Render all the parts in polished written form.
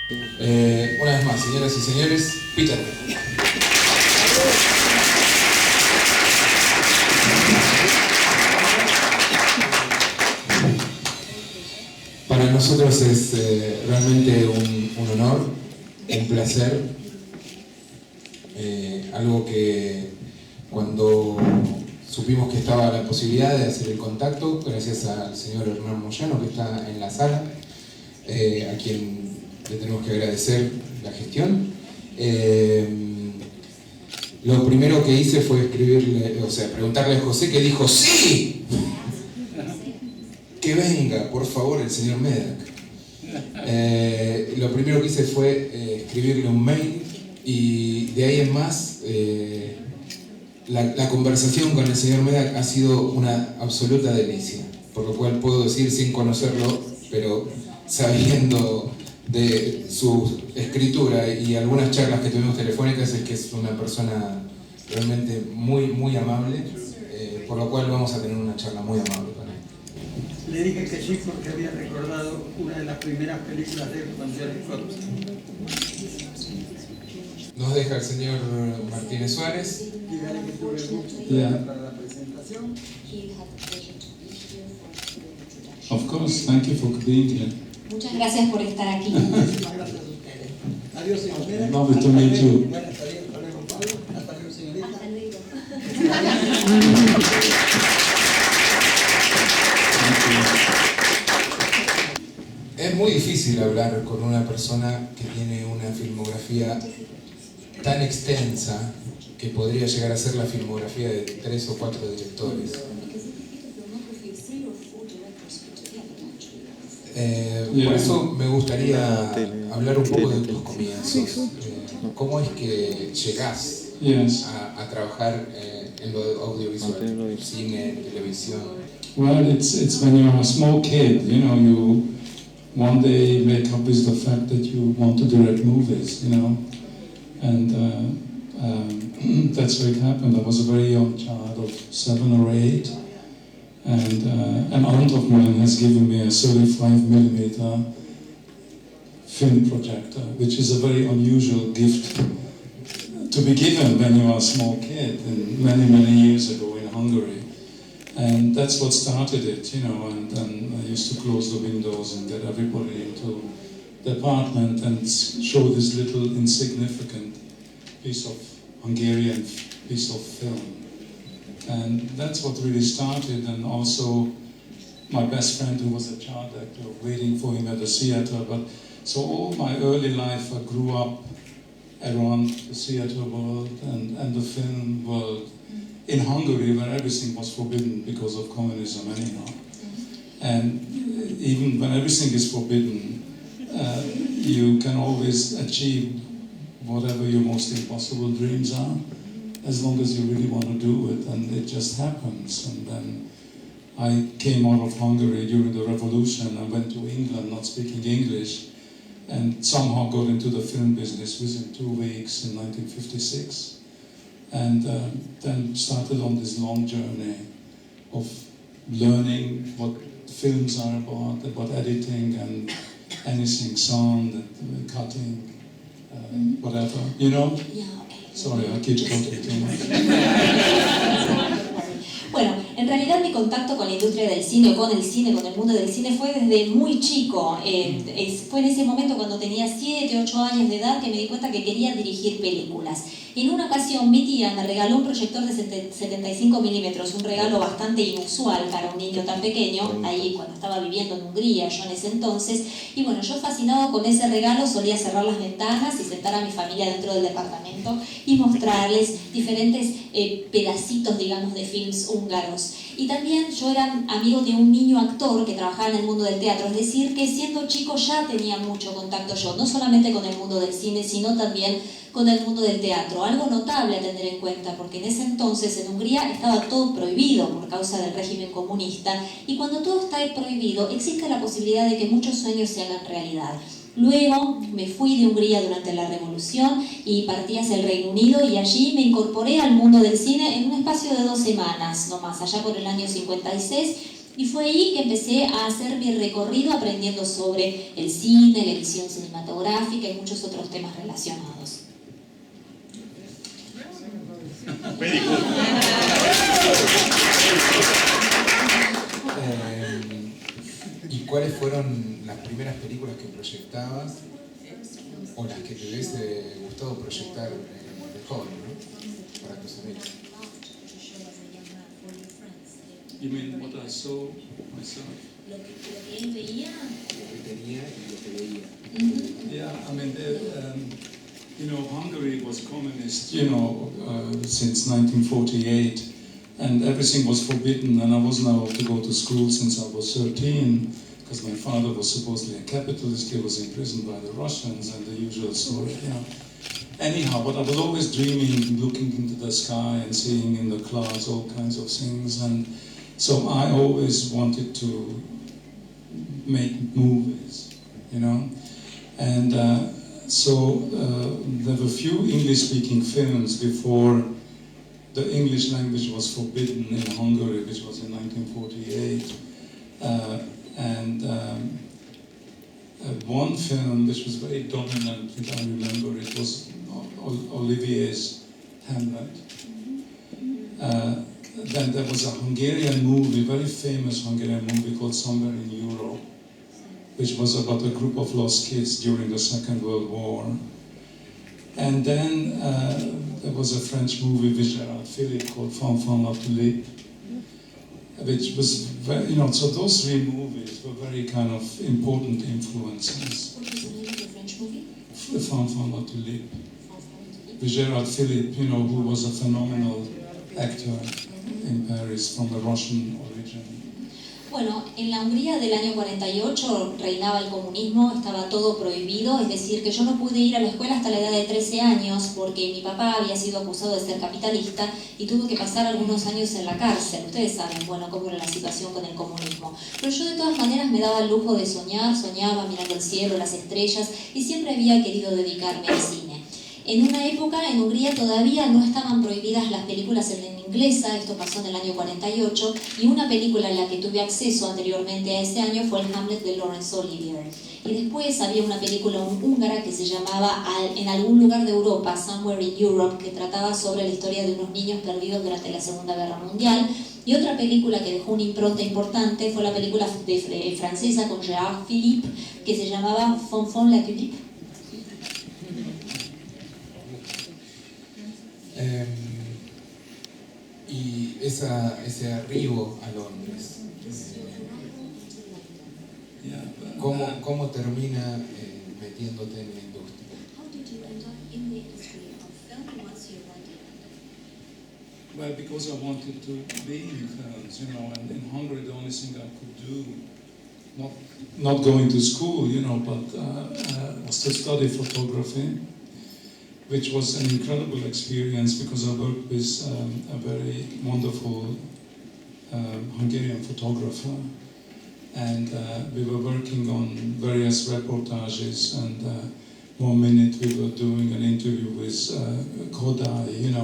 Una vez más, señoras y señores, Peter. Para nosotros es realmente un honor, un placer, algo que cuando supimos que estaba la posibilidad de hacer el contacto, gracias al señor Hernán Moyano, que está en la sala, a quien le tenemos que agradecer la gestión. Lo primero que hice fue escribirle, preguntarle a José, que dijo ¡sí! Que venga, por favor, el señor Medak. Lo primero que hice fue escribirle un mail, y de ahí en más la conversación con el señor Medak ha sido una absoluta delicia, por lo cual puedo decir, sin conocerlo, pero sabiendo de su escritura y algunas charlas que tuvimos telefónicas, es que es una persona realmente muy, muy amable, por lo cual vamos a tener una charla muy amable con él. Le dije que sí porque había recordado una de las primeras películas de él con Jerry Scott. Nos deja el señor Martínez Suárez. Dígale que tuve el gusto de estar para la presentación. Of course, thank you for being here. Muchas gracias por estar aquí. Muchísimas gracias a ustedes. Adiós, señor Medak. Lovely to meet you. Bueno, hasta luego, Pablo. Hasta luego, señorita. Hasta luego. Es muy difícil hablar con una persona que tiene una filmografía tan extensa que podría llegar a ser la filmografía de 3 o 4 directores. Por eso me gustaría hablar un poco de tus comienzos. ¿Cómo es que llegás a trabajar en lo audiovisual, cine, televisión? Well, it's when you're a small kid, you know, you one day wake up with the fact that you want to direct movies, you know, and that's how it happened. I was a very young child of 7 or 8, and an aunt of mine has given me a 35mm film projector, which is a very unusual gift to be given when you are a small kid, and many years ago in Hungary. And that's what started it, you know, and I used to close the windows and get everybody into the apartment and show this little insignificant piece of Hungarian piece of film. And that's what really started, and also my best friend who was a child actor, waiting for him at the theater. But so all my early life I grew up around the theater world and the film world in Hungary, where everything was forbidden because of communism anyhow. And even when everything is forbidden, you can always achieve whatever your most impossible dreams are, as long as you really want to do it, and it just happens. And then I came out of Hungary during the revolution. I went to England not speaking English, and somehow got into the film business within 2 weeks in 1956. And then started on this long journey of learning what films are about editing and anything, sound, cutting, whatever, you know? Yeah, okay. Sorry, I keep talking too much. Bueno, en realidad mi contacto con la industria del cine, o con el cine, con el mundo del cine, fue desde muy chico. Fue en ese momento, cuando tenía 7, 8 años de edad, que me di cuenta que quería dirigir películas. En una ocasión mi tía me regaló un proyector de 75mm, un regalo bastante inusual para un niño tan pequeño, ahí cuando estaba viviendo en Hungría, yo en ese entonces. Y bueno, yo fascinado con ese regalo solía cerrar las ventanas y sentar a mi familia dentro del departamento y mostrarles diferentes pedacitos, digamos, de films húngaros. Y también yo era amigo de un niño actor que trabajaba en el mundo del teatro, es decir, que siendo chico ya tenía mucho contacto yo, no solamente con el mundo del cine, sino también con el mundo del teatro. Algo notable a tener en cuenta, porque en ese entonces en Hungría estaba todo prohibido por causa del régimen comunista, y cuando todo está prohibido existe la posibilidad de que muchos sueños se hagan realidad. Luego me fui de Hungría durante la Revolución y partí hacia el Reino Unido, y allí me incorporé al mundo del cine en un espacio de 2 semanas nomás, allá por el año 56, Y fue ahí que empecé a hacer mi recorrido aprendiendo sobre el cine, la edición cinematográfica y muchos otros temas relacionados. ¿Y cuáles fueron las primeras películas que proyectabas o las que te hubiese gustado proyectar de joven, ¿no? Para tus amigos? You mean what I saw myself? Lo que él veía. Lo que tenía y lo que veía. Yeah, I mean, you know, Hungary was communist, since 1948, and everything was forbidden, and I wasn't allowed to go to school since I was 13, because my father was supposedly a capitalist. He was imprisoned by the Russians, and the usual story, Anyhow, but I was always dreaming, looking into the sky and seeing in the clouds all kinds of things, and so I always wanted to make movies, and so there were few English-speaking films before the English language was forbidden in Hungary, which was in 1948, and one film which was very dominant, if I remember, it was Olivier's Hamlet. Then there was a Hungarian movie, very famous Hungarian movie called Somewhere in Europe, which was about a group of lost kids during the Second World War. And then there was a French movie with Gérard Philippe called Fanfan la Tulipe, which was very, so those three movies were very kind of important influences. What was the name of the French movie? Fanfan la Tulipe, with Gérard Philippe, who was a phenomenal actor in Paris from a Russian origin. Bueno, en la Hungría del año 48 reinaba el comunismo, estaba todo prohibido, es decir, que yo no pude ir a la escuela hasta la edad de 13 años porque mi papá había sido acusado de ser capitalista y tuvo que pasar algunos años en la cárcel. Ustedes saben, cómo era la situación con el comunismo. Pero yo de todas maneras me daba el lujo de soñar, soñaba mirando el cielo, las estrellas y siempre había querido dedicarme al cine. En una época, en Hungría todavía no estaban prohibidas las películas en lengua inglesa, esto pasó en el año 48, y una película en la que tuve acceso anteriormente a ese año fue el Hamlet de Laurence Olivier. Y después había una película húngara que se llamaba En algún lugar de Europa, Somewhere in Europe, que trataba sobre la historia de unos niños perdidos durante la Segunda Guerra Mundial. Y otra película que dejó una impronta importante fue la película francesa con Gérard Philippe, que se llamaba Fanfan la Tulipe. Y ese arribo a Londres, ¿cómo termina metiéndote en la industria? Well, because I wanted to be in films, and in Hungary the only thing I could do, not going to school, but was to study photography, which was an incredible experience because I worked with a very wonderful Hungarian photographer, and we were working on various reportages, and one minute we were doing an interview with Kodály,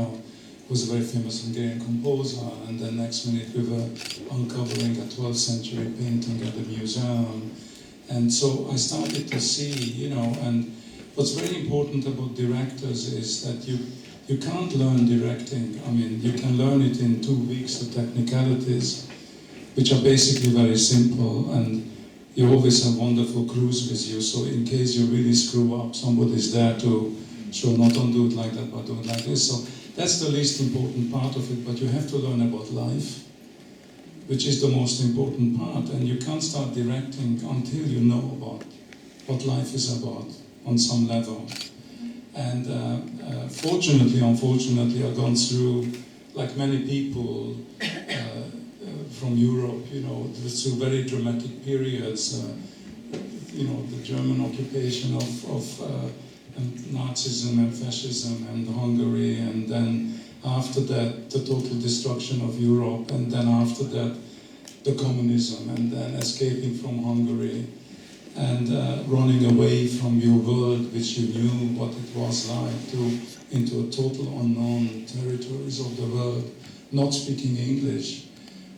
who's a very famous Hungarian composer, and the next minute we were uncovering a 12th century painting at the museum, and so I started to see, and what's very important about directors is that you can't learn directing. I mean, you can learn it in 2 weeks, the technicalities, which are basically very simple, and you always have wonderful crews with you, so in case you really screw up, somebody's there to show, not don't do it like that, but do it like this. So that's the least important part of it, but you have to learn about life, which is the most important part, and you can't start directing until you know about what life is about on some level. And fortunately, unfortunately, I've gone through, like many people from Europe, through very dramatic periods, the German occupation of Nazism and fascism and Hungary, and then after that, the total destruction of Europe, and then after that, the communism, and then escaping from Hungary, and running away from your world, which you knew what it was like, into a total unknown territories of the world, not speaking English,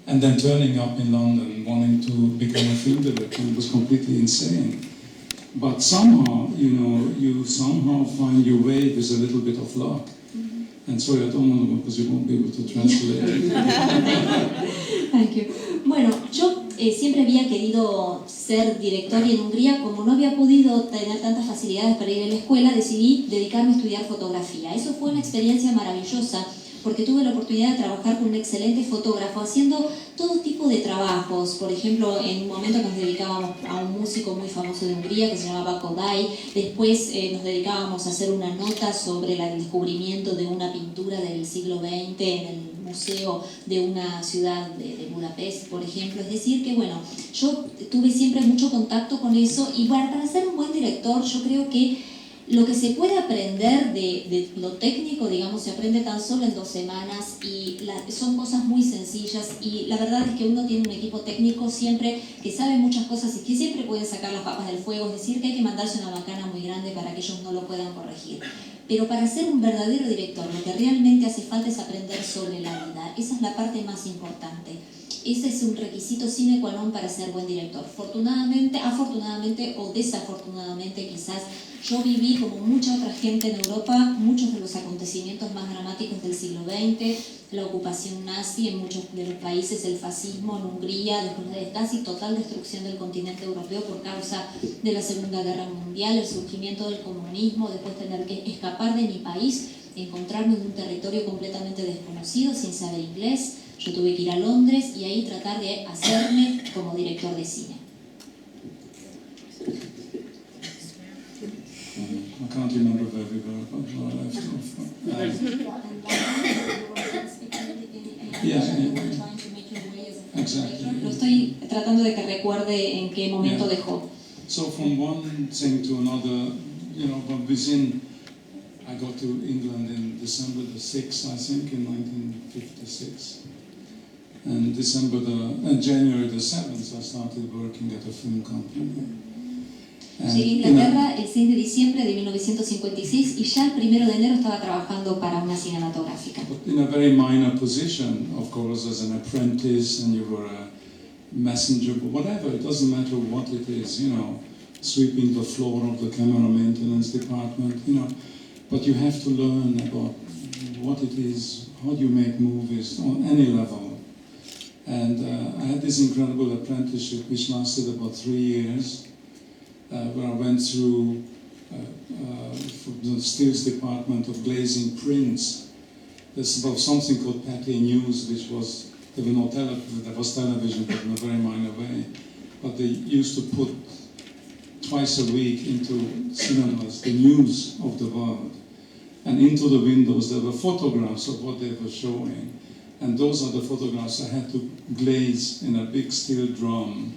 and then turning up in London wanting to become a film director. It was completely insane. But somehow, you somehow find your way with a little bit of luck. And sorry, I don't know because you won't be able to translate. Thank you. Bueno, yo siempre había querido ser director y en Hungría, como no había podido tener tantas facilidades para ir a la escuela, decidí dedicarme a estudiar fotografía. Eso fue una experiencia maravillosa porque tuve la oportunidad de trabajar con un excelente fotógrafo haciendo todo tipo de trabajos. Por ejemplo, en un momento nos dedicábamos a un músico muy famoso de Hungría que se llamaba Kodály. Después nos dedicábamos a hacer una nota sobre el descubrimiento de una pintura del siglo XX en el museo de una ciudad de Budapest, por ejemplo. Es decir que, bueno, yo tuve siempre mucho contacto con eso y para ser un buen director yo creo que lo que se puede aprender de lo técnico, digamos, se aprende tan solo en 2 semanas y son cosas muy sencillas y la verdad es que uno tiene un equipo técnico siempre que sabe muchas cosas y que siempre pueden sacar las papas del fuego, es decir, que hay que mandarse una macana muy grande para que ellos no lo puedan corregir. Pero para ser un verdadero director, lo que realmente hace falta es aprender sobre la vida. Esa es la parte más importante. Ese es un requisito sine qua non para ser buen director. Afortunadamente o desafortunadamente quizás, yo viví como mucha otra gente en Europa muchos de los acontecimientos más dramáticos del siglo XX, la ocupación nazi en muchos de los países, el fascismo en Hungría, después de casi total destrucción del continente europeo por causa de la Segunda Guerra Mundial, el surgimiento del comunismo, después tener que escapar de mi país, encontrarme en un territorio completamente desconocido, sin saber inglés. Yo tuve que ir a Londres y ahí tratar de hacerme como director de cine. I can't remember very well, but I left off. Exactly. Lo estoy tratando de que recuerde en qué momento dejó. So from one thing to another, but within, I got to England in December the 6th, I think, in 1956. And January the 7th, I started working at a film company. Llegué a Inglaterra el 6 de diciembre de 1956 y ya el 1 de enero estaba trabajando para una cinematográfica. But in a very minor position, of course, as an apprentice, and you were a messenger, but whatever, it doesn't matter what it is, sweeping the floor of the camera maintenance department, but you have to learn about what it is, how you make movies on any level. And I had this incredible apprenticeship which lasted about 3 years. Where I went through the stills department of glazing prints. There's about something called Pathé News, which was, there was television, but in a very minor way. But they used to put twice a week into cinemas the news of the world. And into the windows there were photographs of what they were showing. And those are the photographs I had to glaze in a big steel drum.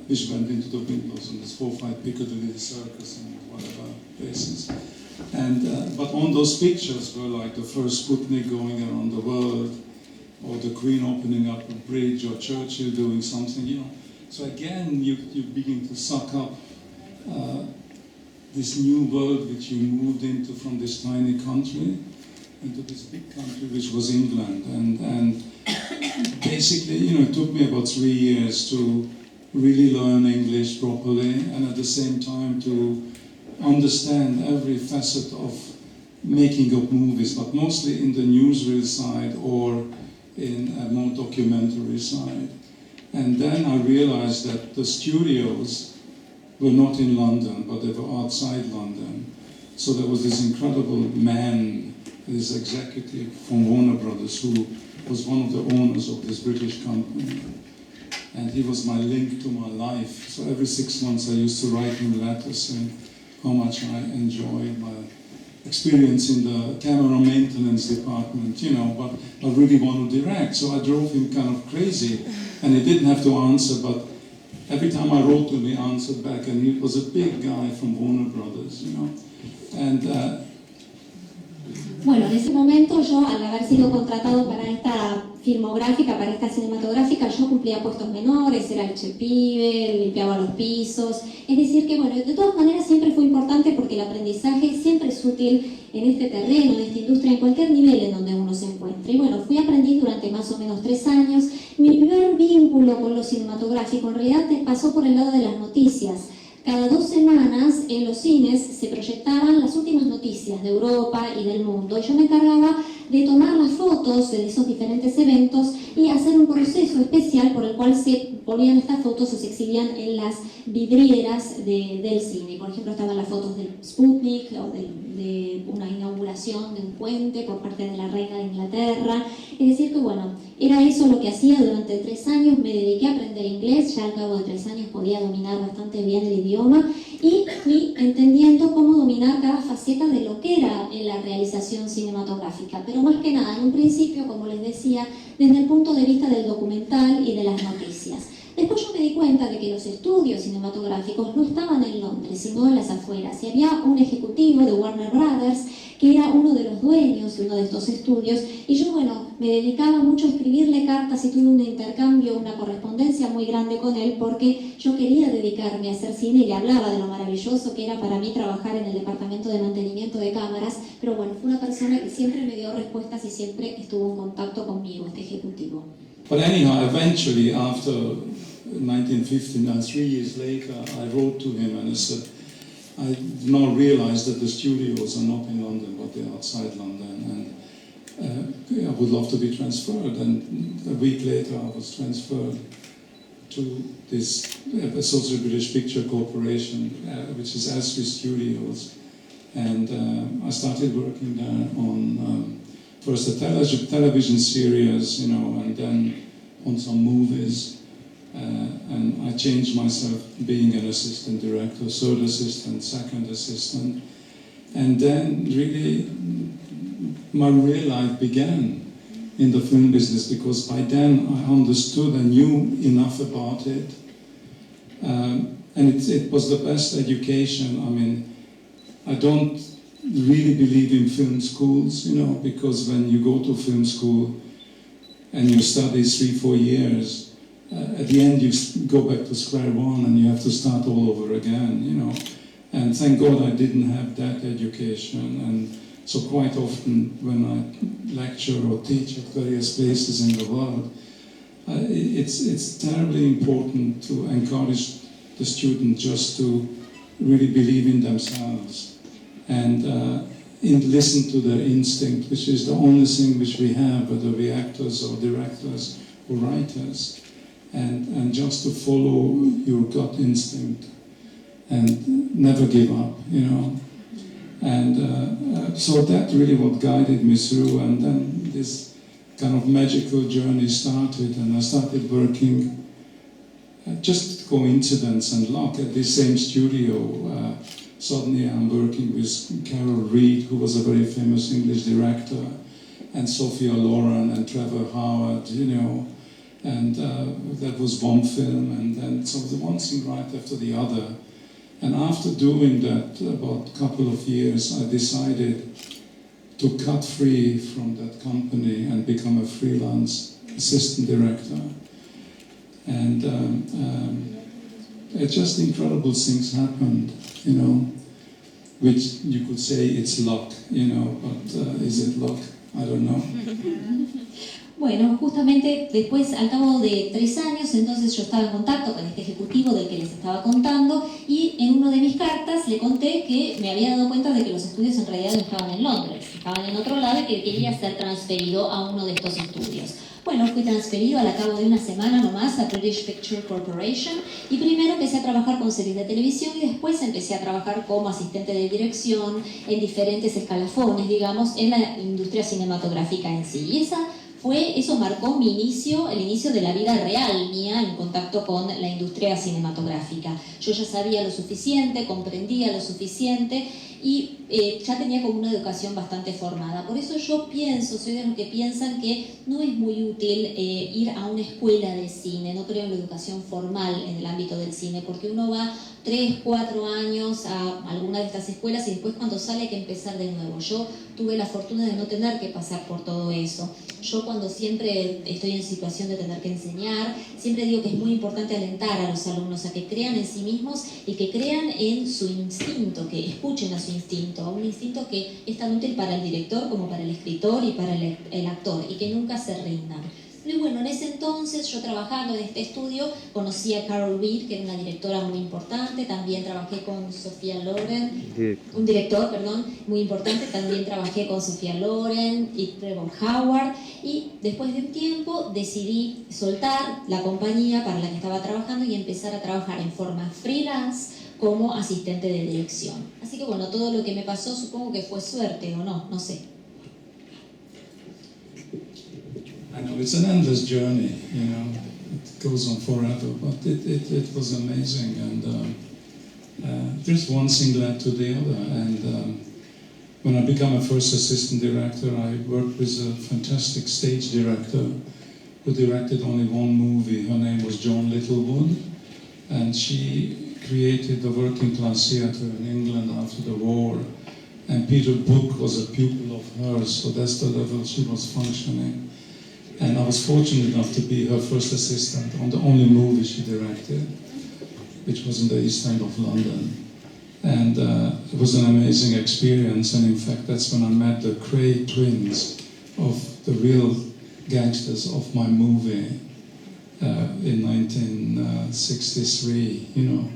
Which went into the windows on this 4-5 Piccadilly Circus and whatever places. And but on those pictures were like the first Sputnik going around the world, or the Queen opening up a bridge, or Churchill doing something, So again, you begin to suck up this new world which you moved into from this tiny country into this big country which was England. And basically, it took me about 3 years to really learn English properly, and at the same time to understand every facet of making of movies, but mostly in the newsreel side or in a more documentary side. And then I realized that the studios were not in London, but they were outside London. So there was this incredible man, this executive from Warner Brothers, who was one of the owners of this British company. And he was my link to my life. So every 6 months I used to write him letters saying how much I enjoyed my experience in the camera maintenance department, but I really want to direct. So I drove him kind of crazy, and he didn't have to answer, but every time I wrote to him, he answered back, and he was a big guy from Warner Brothers, And bueno, en ese momento yo, al haber sido contratado para esta filmográfica, para esta cinematográfica, yo cumplía puestos menores, era el pibe, limpiaba los pisos. Es decir que, bueno, de todas maneras siempre fue importante porque el aprendizaje siempre es es útil en este terreno, en esta industria, en cualquier nivel en donde uno se encuentre. Y bueno, fui aprendiz durante más o menos 3 años. Mi primer vínculo con lo cinematográfico en realidad pasó por el lado de las noticias. Cada 2 semanas en los cines se proyectaban las últimas noticias de Europa y del mundo, y yo me encargaba de tomar las fotos de esos diferentes eventos y hacer un proceso especial por el cual se ponían estas fotos o se exhibían en las vidrieras del cine. Por ejemplo, estaban las fotos del Sputnik o de una inauguración de un puente por parte de la reina de Inglaterra. Es decir que bueno, era eso lo que hacía durante 3 años. Me dediqué a aprender inglés, ya al cabo de 3 años podía dominar bastante bien el idioma y fui entendiendo cómo dominar cada faceta de lo que era la realización cinematográfica, pero más que nada en un principio, como les decía, desde el punto de vista del documental y de las noticias. Después yo me di cuenta de que los estudios cinematográficos no estaban en Londres, sino en las afueras, y había un ejecutivo de Warner Brothers que era uno de los dueños de uno de estos estudios, y yo, bueno, me dedicaba mucho a escribirle cartas y tuve un intercambio, una correspondencia muy grande con él, porque yo quería dedicarme a hacer cine y le hablaba de lo maravilloso que era para mí trabajar en el departamento de mantenimiento de cámaras, pero bueno, fue una persona que siempre me dio respuestas y siempre estuvo en contacto conmigo, este ejecutivo. But anyhow, eventually, after 1959, 3 years later, I wrote to him and I said, I now realized that the studios are not in London, but they're outside London, and I would love to be transferred. And a week later, I was transferred to this Associated British Picture Corporation, which is Asbury Studios, and I started working there on first a television series, you know, and then on some movies. And I changed myself, being an assistant director, third assistant, second assistant. And then really my real life began in the film business, because by then I understood and knew enough about it. And it was the best education. I mean, I don't really believe in film schools, you know, because when you go to film school and you study 3-4 years, at the end you go back to square one and you have to start all over again, you know. And thank God I didn't have that education. And so quite often when I lecture or teach at various places in the world, it's terribly important to encourage the student just to really believe in themselves and listen to their instinct, which is the only thing which we have, whether we're actors or directors or writers. And just to follow your gut instinct and never give up, you know. And so that really what guided me through, and then this kind of magical journey started, and I started working, just coincidence and luck, at this same studio. Suddenly I'm working with Carol Reed, who was a very famous English director, and Sophia Loren and Trevor Howard, you know. And that was one film, and then so the one thing right after the other. And after doing that about a couple of years, I decided to cut free from that company and become a freelance assistant director. And just incredible things happened, you know, which you could say it's luck, you know, but is it luck? I don't know. Bueno, justamente después, al cabo de 3 años, entonces yo estaba en contacto con este ejecutivo del que les estaba contando, y en una de mis cartas le conté que me había dado cuenta de que los estudios en realidad no estaban en Londres, estaban en otro lado, y que quería ser transferido a uno de estos estudios. Bueno, fui transferido al cabo de una semana nomás a British Picture Corporation, y primero empecé a trabajar con series de televisión y después empecé a trabajar como asistente de dirección en diferentes escalafones, digamos, en la industria cinematográfica en sí. Y eso marcó mi inicio, el inicio de la vida real mía en contacto con la industria cinematográfica. Yo ya sabía lo suficiente, comprendía lo suficiente y ya tenía como una educación bastante formada. Por eso yo soy de los que piensan que no es muy útil ir a una escuela de cine, no creo en la educación formal en el ámbito del cine, porque uno va 3, 4 años a alguna de estas escuelas y después cuando sale hay que empezar de nuevo. Yo tuve la fortuna de no tener que pasar por todo eso. Yo cuando siempre estoy en situación de tener que enseñar, siempre digo que es muy importante alentar a los alumnos a que crean en sí mismos y que crean en su instinto, que escuchen a su instinto. un instinto que es tan útil para el director como para el escritor y para el actor, y que nunca se rindan. Y bueno, en ese entonces, yo trabajando en este estudio, conocí a Carol Reed, que era una directora muy importante. También trabajé con Sofía Loren, un director, perdón, muy importante. También trabajé con Sofía Loren y Trevor Howard. Y después de un tiempo decidí soltar la compañía para la que estaba trabajando y empezar a trabajar en forma freelance como asistente de dirección. Así que bueno, todo lo que me pasó supongo que fue suerte o no, no sé. I know it's an endless journey, you know, it goes on forever, but it was amazing, and just one thing led to the other, and when I became a first assistant director, I worked with a fantastic stage director who directed only one movie. Her name was Joan Littlewood, and she created the working class theatre in England after the war, and Peter Brook was a pupil of hers, so that's the level she was functioning. And I was fortunate enough to be her first assistant on the only movie she directed, which was in the East End of London. And it was an amazing experience, and in fact that's when I met the Cray twins of the real gangsters of my movie in 1963, you know.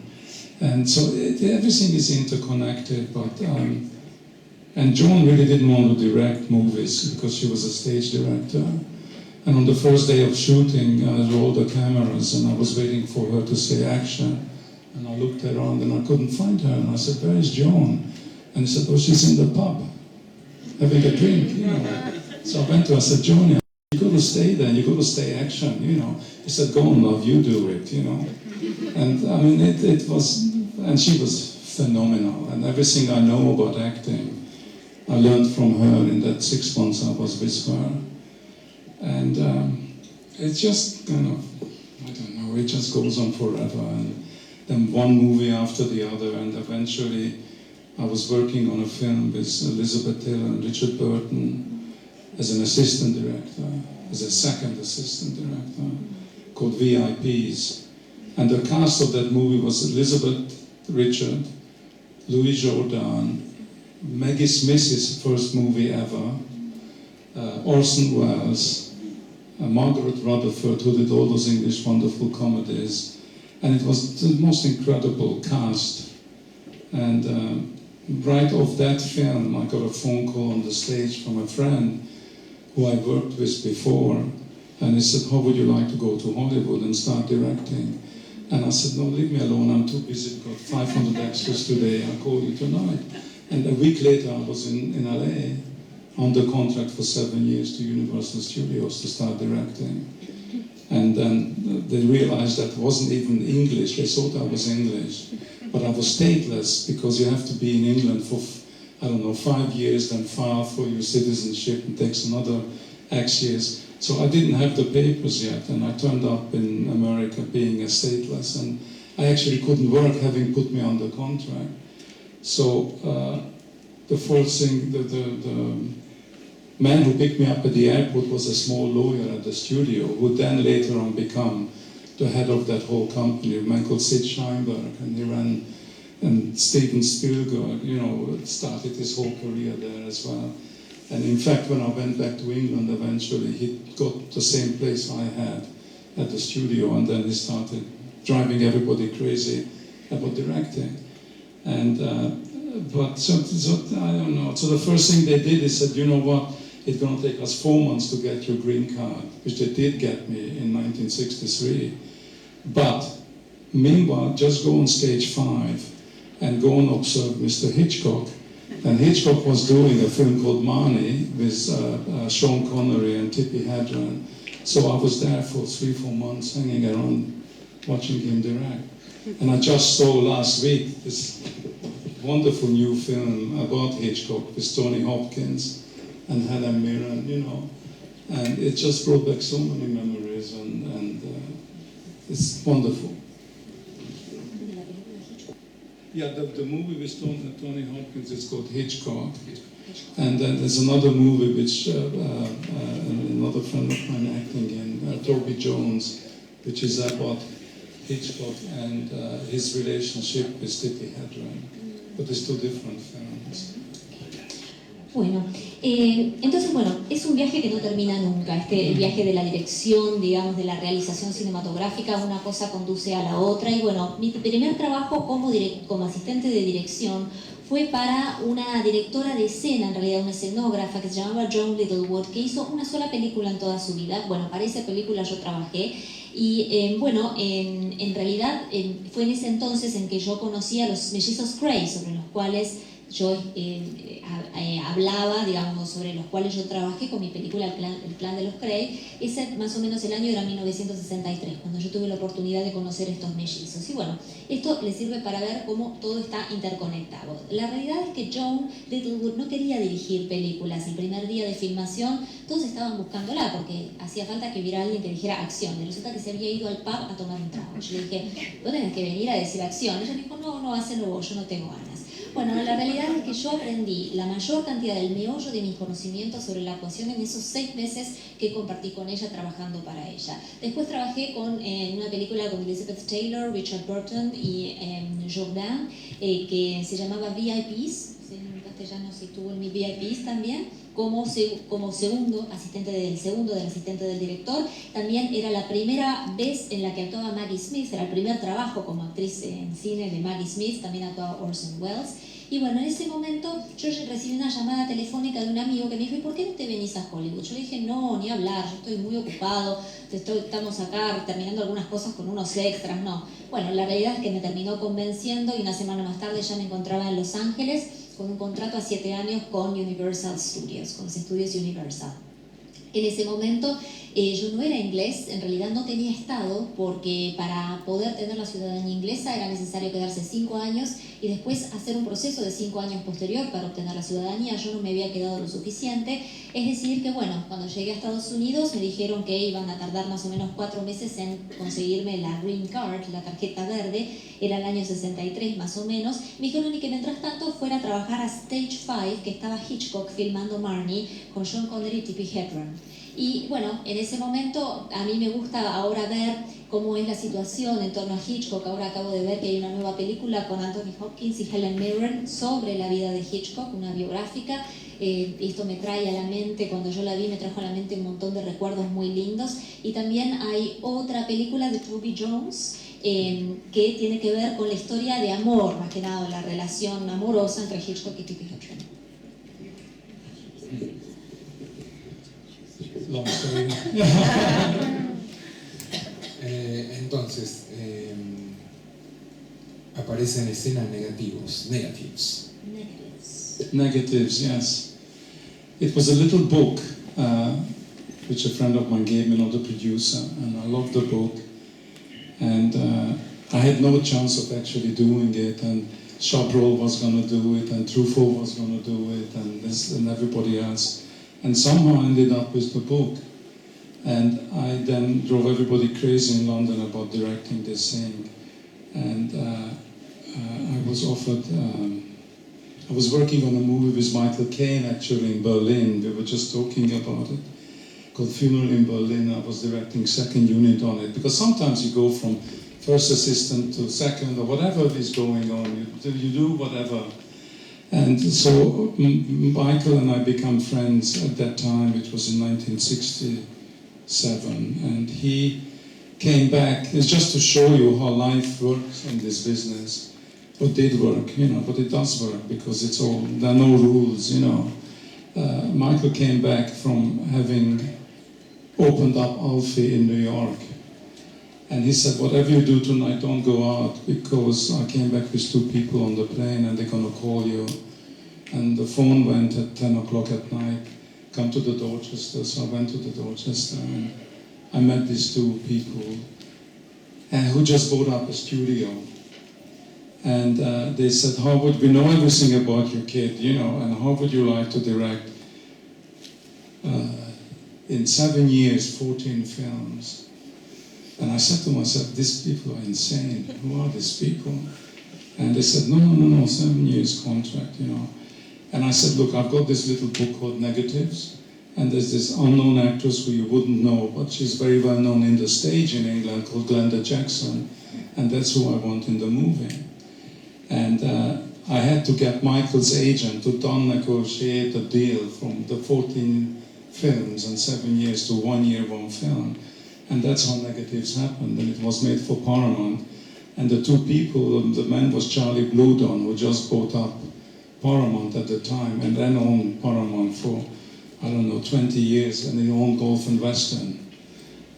And so everything is interconnected, but and Joan really didn't want to direct movies because she was a stage director. And on the first day of shooting, I rolled the cameras and I was waiting for her to say action. And I looked around and I couldn't find her. And I said, "Where is Joan?" And he said, "Oh, she's in the pub, having a drink, you know." So I went to her, I said, "Joan, you got to stay there, you got to stay action, you know." He said, "Go on, love, you do it, you know." And I mean, it was, and she was phenomenal. And everything I know about acting, I learned from her in that 6 months I was with her. And it just kind of, I don't know, it just goes on forever. And then one movie after the other, and eventually I was working on a film with Elizabeth Taylor and Richard Burton as an assistant director, as a second assistant director, called VIPs. And the cast of that movie was Elizabeth, Richard, Louis Jourdan, Maggie Smith's first movie ever, Orson Welles, Margaret Rutherford, who did all those English wonderful comedies, and it was the most incredible cast. And right off that film, I got a phone call on the stage from a friend who I worked with before, and he said, "How would you like to go to Hollywood and start directing?" And I said, "No, leave me alone, I'm too busy, I've got 500 extras today, I'll call you tonight." And a week later I was in LA, under contract for 7 years to Universal Studios to start directing. And then they realized that it wasn't even English, they thought I was English. But I was stateless because you have to be in England for, I don't know, 5 years, then file for your citizenship, and takes another X years. So I didn't have the papers yet, and I turned up in America being a stateless, and I actually couldn't work having put me under contract. So the first thing, the man who picked me up at the airport was a small lawyer at the studio, who then later on became the head of that whole company, a man called Sid Sheinberg, and he ran, and Steven Spielberg, you know, started his whole career there as well. And in fact, when I went back to England eventually, he got the same place I had at the studio, and then he started driving everybody crazy about directing. And but so I don't know. So the first thing they did is said, "You know what? It's going to take us 4 months to get your green card," which they did get me in 1963. But meanwhile, just go on stage 5 and go and observe Mr. Hitchcock. And Hitchcock was doing a film called Marnie with Sean Connery and Tippi Hedren. So I was there for 3-4 months hanging around watching him direct. And I just saw last week this wonderful new film about Hitchcock with Tony Hopkins and Helen Mirren, you know. And it just brought back so many memories, and it's wonderful. Yeah, the movie with Tony Hopkins is called Hitchcock. And then there's another movie which another friend of mine acting in, Toby Jones, which is about Hitchcock and his relationship with Tippi Hedren. But it's two different films. Bueno, entonces, bueno, es un viaje que no termina nunca, el viaje de la dirección, digamos, de la realización cinematográfica, una cosa conduce a la otra, y bueno, mi primer trabajo como asistente de dirección fue para una directora de escena, en realidad una escenógrafa que se llamaba Joan Littlewood, que hizo una sola película en toda su vida. Bueno, para esa película yo trabajé, y bueno, en realidad fue en ese entonces en que yo conocí a los mellizos Cray, sobre los cuales yo hablaba, digamos, sobre los cuales yo trabajé con mi película El Clan de los Cray. Ese más o menos el año era 1963, cuando yo tuve la oportunidad de conocer estos mellizos. Y bueno, esto les sirve para ver cómo todo está interconectado. La realidad es que Joan Littlewood no quería dirigir películas. El primer día de filmación todos estaban buscándola porque hacía falta que hubiera alguien que dijera acción. Y resulta que se había ido al pub a tomar un trago. Yo le dije, vos tenés que venir a decir acción. Ella me dijo, no, hacelo vos, yo no tengo ganas. Bueno, la realidad es que yo aprendí la mayor cantidad del meollo de mis conocimientos sobre la actuación en esos 6 meses que compartí con ella trabajando para ella. Después trabajé en una película con Elizabeth Taylor, Richard Burton y Jourdan, que se llamaba VIPs, en castellano se tuvo en mi VIPs también, como segundo asistente del director. También era la primera vez en la que actuaba Maggie Smith, era el primer trabajo como actriz en cine de Maggie Smith, también actuaba Orson Welles. Y bueno, en ese momento yo recibí una llamada telefónica de un amigo que me dijo, ¿y por qué no te venís a Hollywood? Yo le dije, no, ni hablar, yo estoy muy ocupado, estamos acá terminando algunas cosas con unos extras, no. Bueno, la realidad es que me terminó convenciendo y una semana más tarde ya me encontraba en Los Ángeles con un contrato a 7 años con Universal Studios, con los estudios Universal. En ese momento yo no era inglés, en realidad no tenía estado, porque para poder tener la ciudadanía inglesa era necesario quedarse 5 años y después hacer un proceso de 5 años posterior para obtener la ciudadanía. Yo no me había quedado lo suficiente, es decir que bueno, cuando llegué a Estados Unidos me dijeron que iban a tardar más o menos 4 meses en conseguirme la Green Card, la tarjeta verde, era el año 63 más o menos. Me dijeron y que mientras tanto fuera a trabajar a Stage 5, que estaba Hitchcock filmando Marnie con Sean Connery y Tippi Hedren. Y bueno, en ese momento a mí me gusta ahora ver cómo es la situación en torno a Hitchcock. Ahora acabo de ver que hay una nueva película con Anthony Hopkins y Helen Mirren sobre la vida de Hitchcock, una biográfica. Esto me trae a la mente, cuando yo la vi me trajo a la mente un montón de recuerdos muy lindos. Y también hay otra película de Toby Jones que tiene que ver con la historia de amor, más que nada la relación amorosa entre Hitchcock y Tippi Hedren. Long story. Entonces, aparecen en escena negatives. Negatives, yes. It was a little book which a friend of mine gave me, not the producer, and I loved the book. And I had no chance of actually doing it, and Chabrol was going to do it, and Truffaut was going to do it, and this and everybody else. And somehow I ended up with the book. And I then drove everybody crazy in London about directing this thing. And I was offered, I was working on a movie with Michael Caine actually in Berlin. We were just talking about it, called Funeral in Berlin. I was directing second unit on it. Because sometimes you go from first assistant to second or whatever is going on. You do whatever. And so Michael and I became friends at that time. It was in 1967, and he came back. It's just to show you how life works in this business. It did work, but it does work because there are no rules, Michael came back from having opened up Alfie in New York, and he said, whatever you do tonight, don't go out, because I came back with 2 people on the plane and they're going to call you. And the phone went at 10 o'clock at night, come to the Dorchester. So I went to the Dorchester and I met these 2 people who just bought up a studio. And they said, how would we know everything about your kid, and how would you like to direct in 7 years, 14 films? And I said to myself, these people are insane. Who are these people? And they said, no, 7 years contract, And I said, look, I've got this little book called Negatives, and there's this unknown actress who you wouldn't know, but she's very well known in the stage in England, called Glenda Jackson, and that's who I want in the movie. And I had to get Michael's agent to down negotiate a deal from the 14 films and 7 years to 1 year, 1 film. And that's how Negatives happened. And it was made for Paramount. And the two people, the man was Charlie Bluhdorn, who just bought up Paramount at the time, and then owned Paramount for, I don't know, 20 years, and he owned Golf and Western.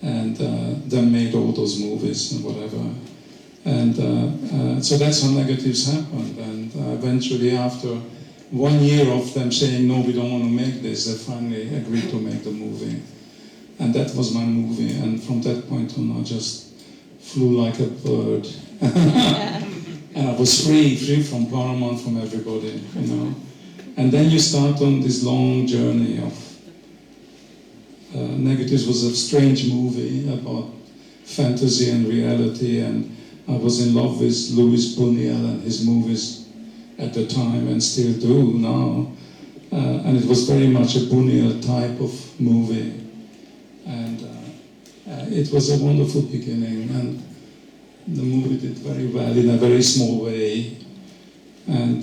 And then made all those movies and whatever. And so that's how Negatives happened. And eventually, after 1 year of them saying, no, we don't want to make this, they finally agreed to make the movie. And that was my movie. And from that point on, I just flew like a bird. And I was free from Paramount, from everybody, you know. And then you start on this long journey of Negatives was a strange movie about fantasy and reality, and I was in love with Louis Buñuel and his movies at the time, and still do now. And it was very much a Buñuel type of movie. And it was a wonderful beginning, and the movie did very well in a very small way. And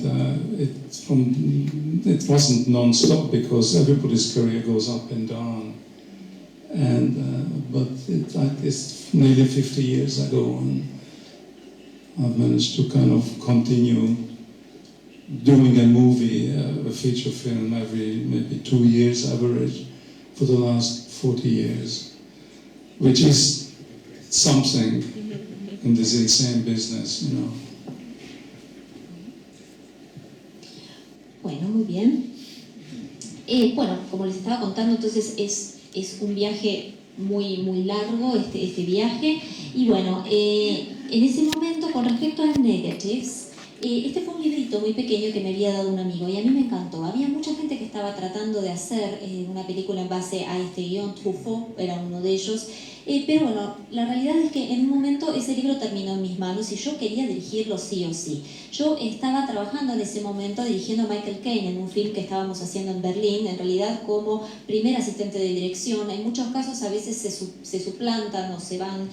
it wasn't non-stop, because everybody's career goes up and down. And but it's nearly 50 years ago, and I've managed to kind of continue doing a movie, a feature film every maybe 2 years average for the last 40 years, which is something in this insane business, you know. Bueno, muy bien. Bueno, como les estaba contando, entonces es un viaje muy largo, este viaje. Y bueno, en ese momento, con respecto a Negatives, este fue un librito muy pequeño que me había dado un amigo y a mí me encantó. Había mucha gente que estaba tratando de hacer una película en base a este guión. Truffaut era uno de ellos. Pero bueno, la realidad es que en un momento ese libro terminó en mis manos y yo quería dirigirlo sí o sí. Yo estaba trabajando en ese momento dirigiendo a Michael Caine en un film que estábamos haciendo en Berlín, en realidad como primer asistente de dirección. En muchos casos a veces se suplantan o se van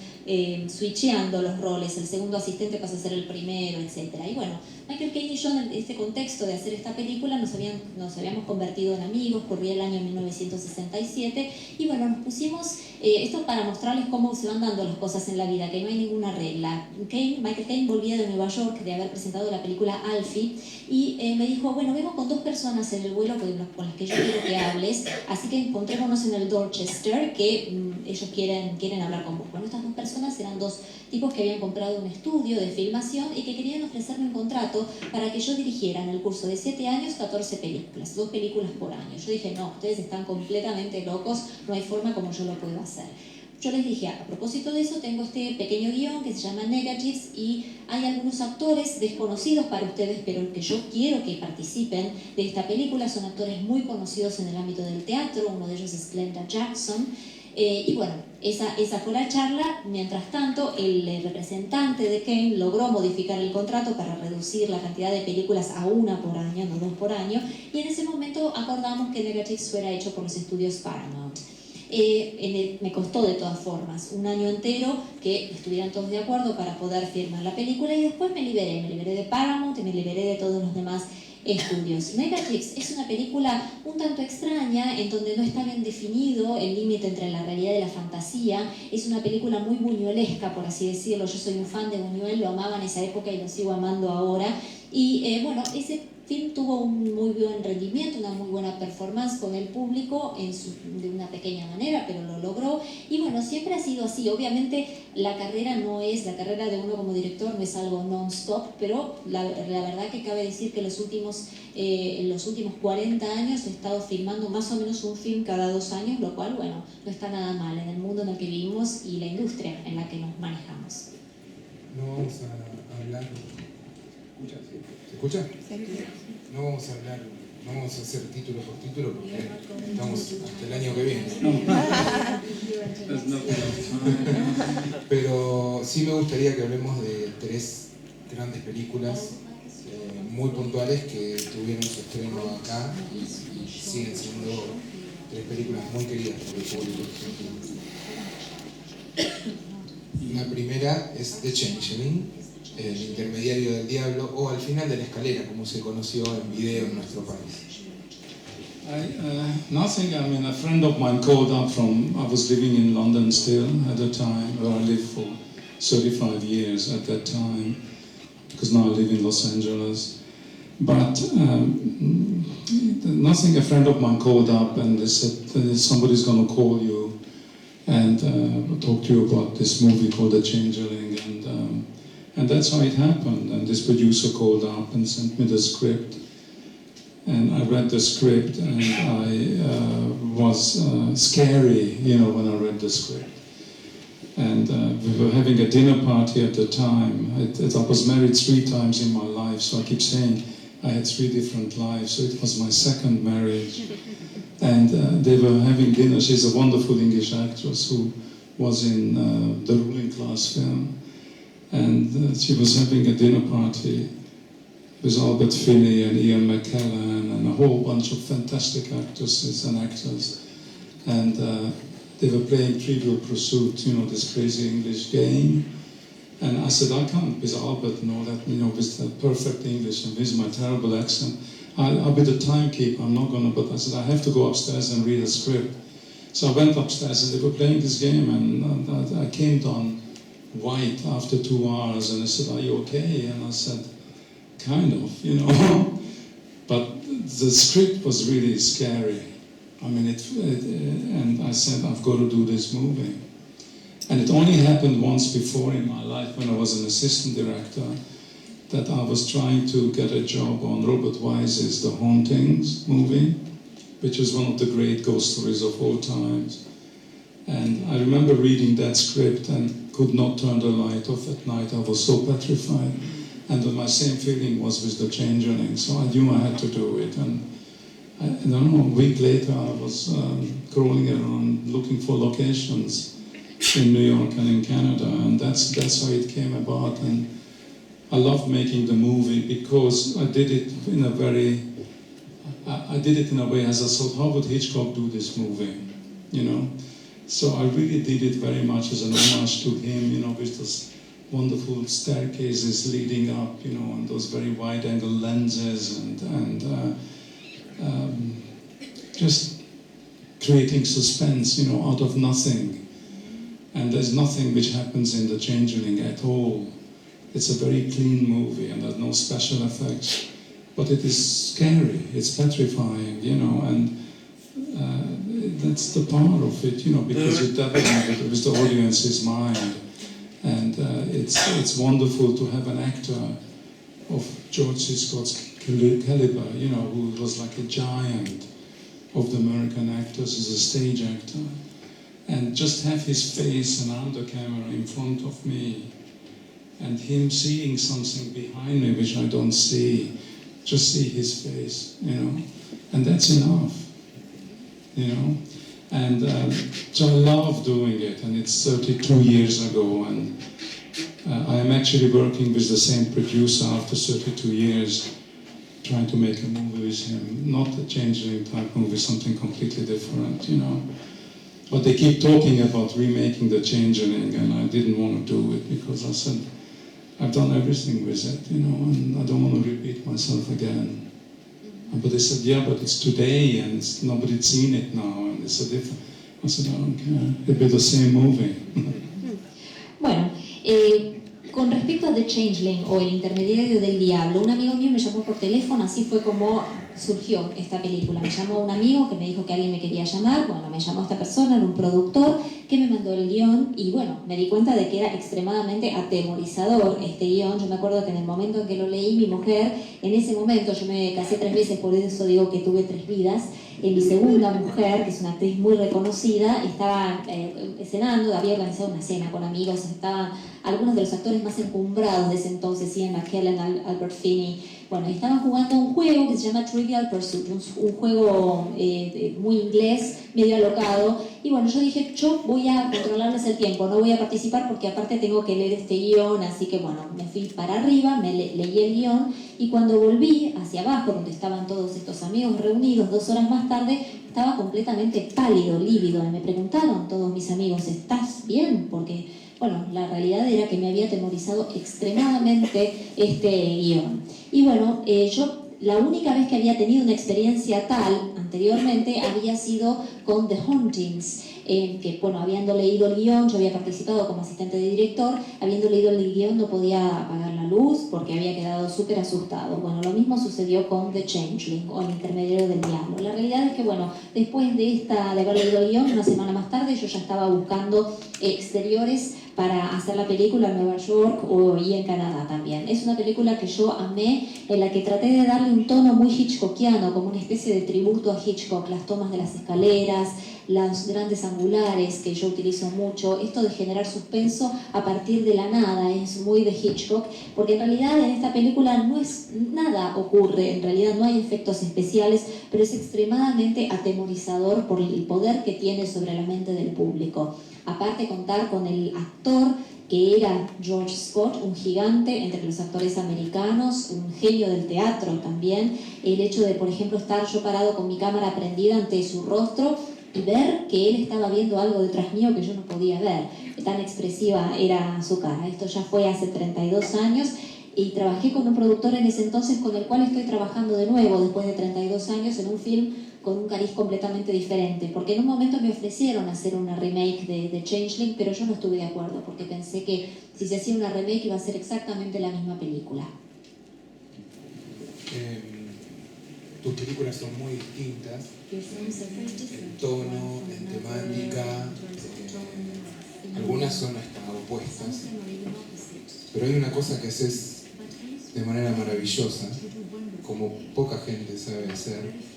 switcheando los roles, el segundo asistente pasa a ser el primero, etc. Y bueno, Michael Caine y yo en este contexto de hacer esta película nos habíamos convertido en amigos, corría el año 1967 y bueno, nos pusimos, esto para mostrarles cómo se van dando las cosas en la vida, que no hay ninguna regla. Michael Caine volvía de Nueva York de haber presentado la película Alfie y me dijo, bueno, vengo con 2 personas en el vuelo con las que yo quiero que hables, así que encontrémonos en el Dorchester, que ellos quieren hablar con vos. Bueno, estas 2 personas eran 2 tipos que habían comprado un estudio de filmación y que querían ofrecerme un contrato para que yo dirigiera en el curso de 7 años 14 películas, 2 películas por año. Yo dije, no, ustedes están completamente locos, no hay forma como yo lo puedo hacer. Yo les dije, a propósito de eso, tengo este pequeño guión que se llama Negatives y hay algunos actores desconocidos para ustedes, pero que yo quiero que participen de esta película. Son actores muy conocidos en el ámbito del teatro, uno de ellos es Glenda Jackson. Y bueno, esa fue la charla. Mientras tanto, el representante de Caine logró modificar el contrato para reducir la cantidad de películas a 1 por año, no 2 por año, y en ese momento acordamos que Negatives fuera hecho por los estudios Paramount. Me costó de todas formas 1 año entero que estuvieran todos de acuerdo para poder firmar la película y después me liberé de Paramount y me liberé de todos los demás estudios. Negatives es una película un tanto extraña en donde no está bien definido el límite entre la realidad y la fantasía. Es una película muy buñuelesca, por así decirlo. Yo soy un fan de Buñuel, lo amaba en esa época y lo sigo amando ahora. Y bueno, ese film tuvo un muy buen rendimiento, una muy buena performance con el público de una pequeña manera, pero lo logró. Y bueno, siempre ha sido así. Obviamente la carrera de uno como director no es algo non-stop, pero la verdad que cabe decir que en los últimos 40 años he estado filmando más o menos un film cada 2 años, lo cual, bueno, no está nada mal en el mundo en el que vivimos y la industria en la que nos manejamos. No vamos a hablar... ¿Se escucha? No vamos a hablar, no vamos a hacer título por título porque estamos hasta el año que viene. Pero sí me gustaría que hablemos de 3 grandes películas muy puntuales que tuvieron su estreno acá y siguen siendo 3 películas muy queridas por el público. La primera es The Changeling, El intermediario del diablo, o Al final de la escalera, como se conoció en video en nuestro país. Nothing. I mean, a friend of mine called up from, I was living in London still at the time, where I lived for 35 years at that time, because now I live in Los Angeles. But nothing, a friend of mine called up and they said, somebody's going to call you and talk to you about this movie called The Changeling. And that's how it happened. And this producer called up and sent me the script. And I read the script, and I was scary, you know, when I read the script. And we were having a dinner party at the time. I was married 3 times in my life, so I keep saying I had 3 different lives. So it was my second marriage. And they were having dinner. She's a wonderful English actress who was in the Ruling Class film. And she was having a dinner party with Albert Finney and Ian McKellen and a whole bunch of fantastic actresses and actors. And they were playing Trivial Pursuit, you know, this crazy English game. And I said, I can't with Albert and all that, you know, with the perfect English and with my terrible accent. I'll be the timekeeper, I'm not gonna, but I said, I have to go upstairs and read a script. So I went upstairs and they were playing this game, and I came down white after 2 hours, and they said, are you okay? And I said, kind of, you know. But the script was really scary. I mean, and I said, I've got to do this movie. And it only happened once before in my life when I was an assistant director, that I was trying to get a job on Robert Wise's The Hauntings movie, which is one of the great ghost stories of all times. And I remember reading that script and could not turn the light off at night. I was so petrified. And my same feeling was with The Changeling, so I knew I had to do it. And I don't know, a week later I was crawling around looking for locations in New York and in Canada, and that's how it came about. And I loved making the movie because I did it in a way as I thought, how would Hitchcock do this movie, you know? So I really did it very much as an homage to him, you know, with those wonderful staircases leading up, you know, and those very wide-angle lenses, and just creating suspense, you know, out of nothing. And there's nothing which happens in The Changeling at all. It's a very clean movie, and there's no special effects. But it is scary, it's petrifying, you know, and that's the power of it, you know, because you're definitely with the audience's mind. And it's wonderful to have an actor of George C. Scott's caliber, you know, who was like a giant of the American actors, as a stage actor. And just have his face and on the camera in front of me, and him seeing something behind me which I don't see, just see his face, you know, and that's enough, you know. And so I love doing it, and it's 32 years ago, and I am actually working with the same producer after 32 years, trying to make a movie with him, not a Changeling type movie, something completely different, you know. But they keep talking about remaking The Changeling, and I didn't want to do it because I said, I've done everything with it, you know, and I don't want to repeat myself again. But they said, yeah, but it's today, and nobody's seen it now, and it's a different... I said, I don't care, it'll be the same movie. Bueno, con respecto a The Changeling o El Intermediario del Diablo, un amigo mío me llamó por teléfono, así fue como surgió esta película. Me llamó un amigo que me dijo que alguien me quería llamar, bueno, me llamó esta persona, era un productor que me mandó el guión y bueno, me di cuenta de que era extremadamente atemorizador este guión. Yo me acuerdo que en el momento en que lo leí, mi mujer, en ese momento, yo me casé 3 veces, por eso digo que tuve 3 vidas, mi segunda mujer, que es una actriz muy reconocida, estaba cenando, había organizado una cena con amigos, estaban algunos de los actores más encumbrados de ese entonces, Ian McKellen, Albert Finney, bueno, estaban jugando un juego que se llama Trivial Pursuit, un juego muy inglés, medio alocado, y bueno, yo dije, yo voy a controlarles el tiempo, no voy a participar porque aparte tengo que leer este guión, así que bueno, me fui para arriba, leí el guión, y cuando volví hacia abajo, donde estaban todos estos amigos reunidos, 2 horas más tarde, estaba completamente pálido, lívido, y me preguntaron todos mis amigos, ¿estás bien? Porque bueno, la realidad era que me había atemorizado extremadamente este guión. Y bueno, yo la única vez que había tenido una experiencia tal anteriormente había sido con The Hauntings, que bueno, habiendo leído el guión, yo había participado como asistente de director, habiendo leído el guión no podía apagar la luz porque había quedado súper asustado. Bueno, lo mismo sucedió con The Changeling o El intermediario del diablo. La realidad es que bueno, después de haber leído el guión, una semana más tarde yo ya estaba buscando exteriores para hacer la película en Nueva York y en Canadá también. Es una película que yo amé, en la que traté de darle un tono muy hitchcockiano, como una especie de tributo a Hitchcock, las tomas de las escaleras, los grandes angulares que yo utilizo mucho, esto de generar suspenso a partir de la nada, es muy de Hitchcock, porque en realidad en esta película no es nada ocurre, en realidad no hay efectos especiales, pero es extremadamente atemorizador por el poder que tiene sobre la mente del público. Aparte contar con el actor que era George Scott, un gigante entre los actores americanos, un genio del teatro también, el hecho de, por ejemplo, estar yo parado con mi cámara prendida ante su rostro y ver que él estaba viendo algo detrás mío que yo no podía ver, tan expresiva era su cara. Esto ya fue hace 32 años y trabajé con un productor en ese entonces con el cual estoy trabajando de nuevo después de 32 años en un film con un cariz completamente diferente, porque en un momento me ofrecieron hacer una remake de Changeling, pero yo no estuve de acuerdo, porque pensé que si se hacía una remake iba a ser exactamente la misma película. Tus películas son muy distintas en tono, en temática, algunas son hasta opuestas, pero hay una cosa que haces de manera maravillosa, como poca gente sabe hacer,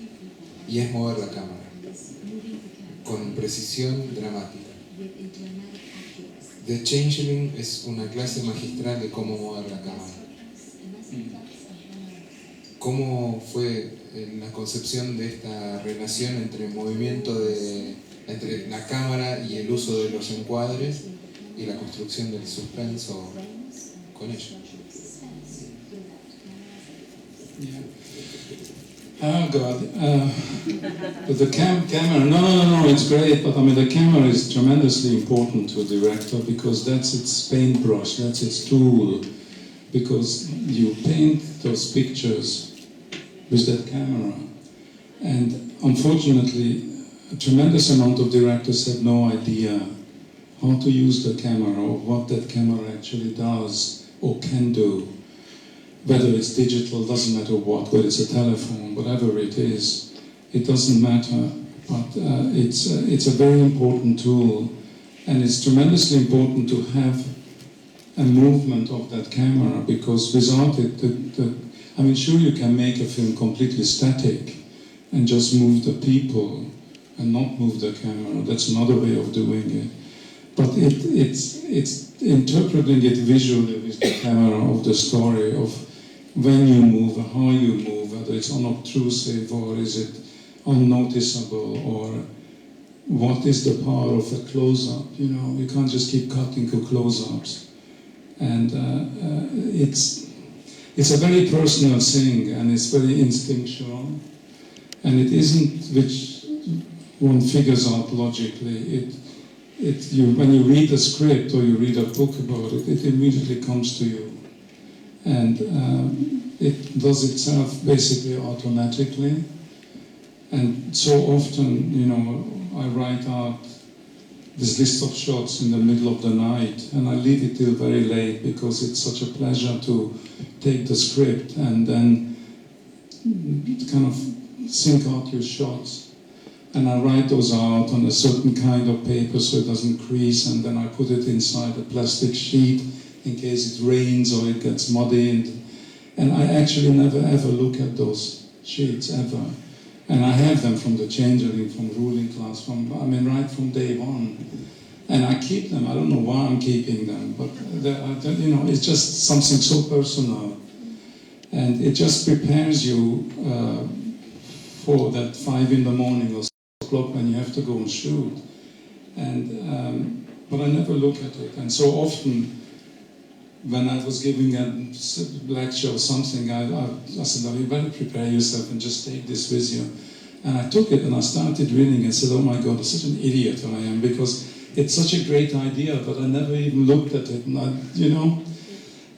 y es mover la cámara con precisión dramática. The Changeling es una clase magistral de cómo mover la cámara. ¿Cómo fue la concepción de esta relación entre el movimiento entre la cámara y el uso de los encuadres y la construcción del suspenso con ello? Oh God, the camera, no, it's great, but I mean the camera is tremendously important to a director because that's its paintbrush, that's its tool, because you paint those pictures with that camera. And unfortunately, a tremendous amount of directors have no idea how to use the camera or what that camera actually does or can do. Whether it's digital, doesn't matter what, whether it's a telephone, whatever it is, it doesn't matter. But it's a very important tool, and it's tremendously important to have a movement of that camera, because without it, I mean, sure, you can make a film completely static and just move the people and not move the camera. That's another way of doing it. But it's interpreting it visually with the camera of the story of when you move, how you move, whether it's unobtrusive or is it unnoticeable, or what is the power of a close-up. You know, you can't just keep cutting to close-ups. And it's a very personal thing, and it's very instinctual, and it isn't which one figures out logically. When you read a script or you read a book about it, it immediately comes to you. And it does itself basically automatically. And so often, you know, I write out this list of shots in the middle of the night, and I leave it till very late because it's such a pleasure to take the script and then kind of think out your shots. And I write those out on a certain kind of paper so it doesn't crease, and then I put it inside a plastic sheet in case it rains or it gets muddy. And I actually never ever look at those sheets, ever. And I have them from the Changeling, from ruling class, right from day one. And I keep them. I don't know why I'm keeping them, but you know, it's just something so personal. And it just prepares you for that 5 in the morning or 6 o'clock when you have to go and shoot. And but I never look at it. And so often, when I was giving a lecture or something, I said, "Oh, you better prepare yourself and just take this with you." And I took it and I started reading and said, "Oh my God, I'm such an idiot I am," because it's such a great idea, but I never even looked at it, you know.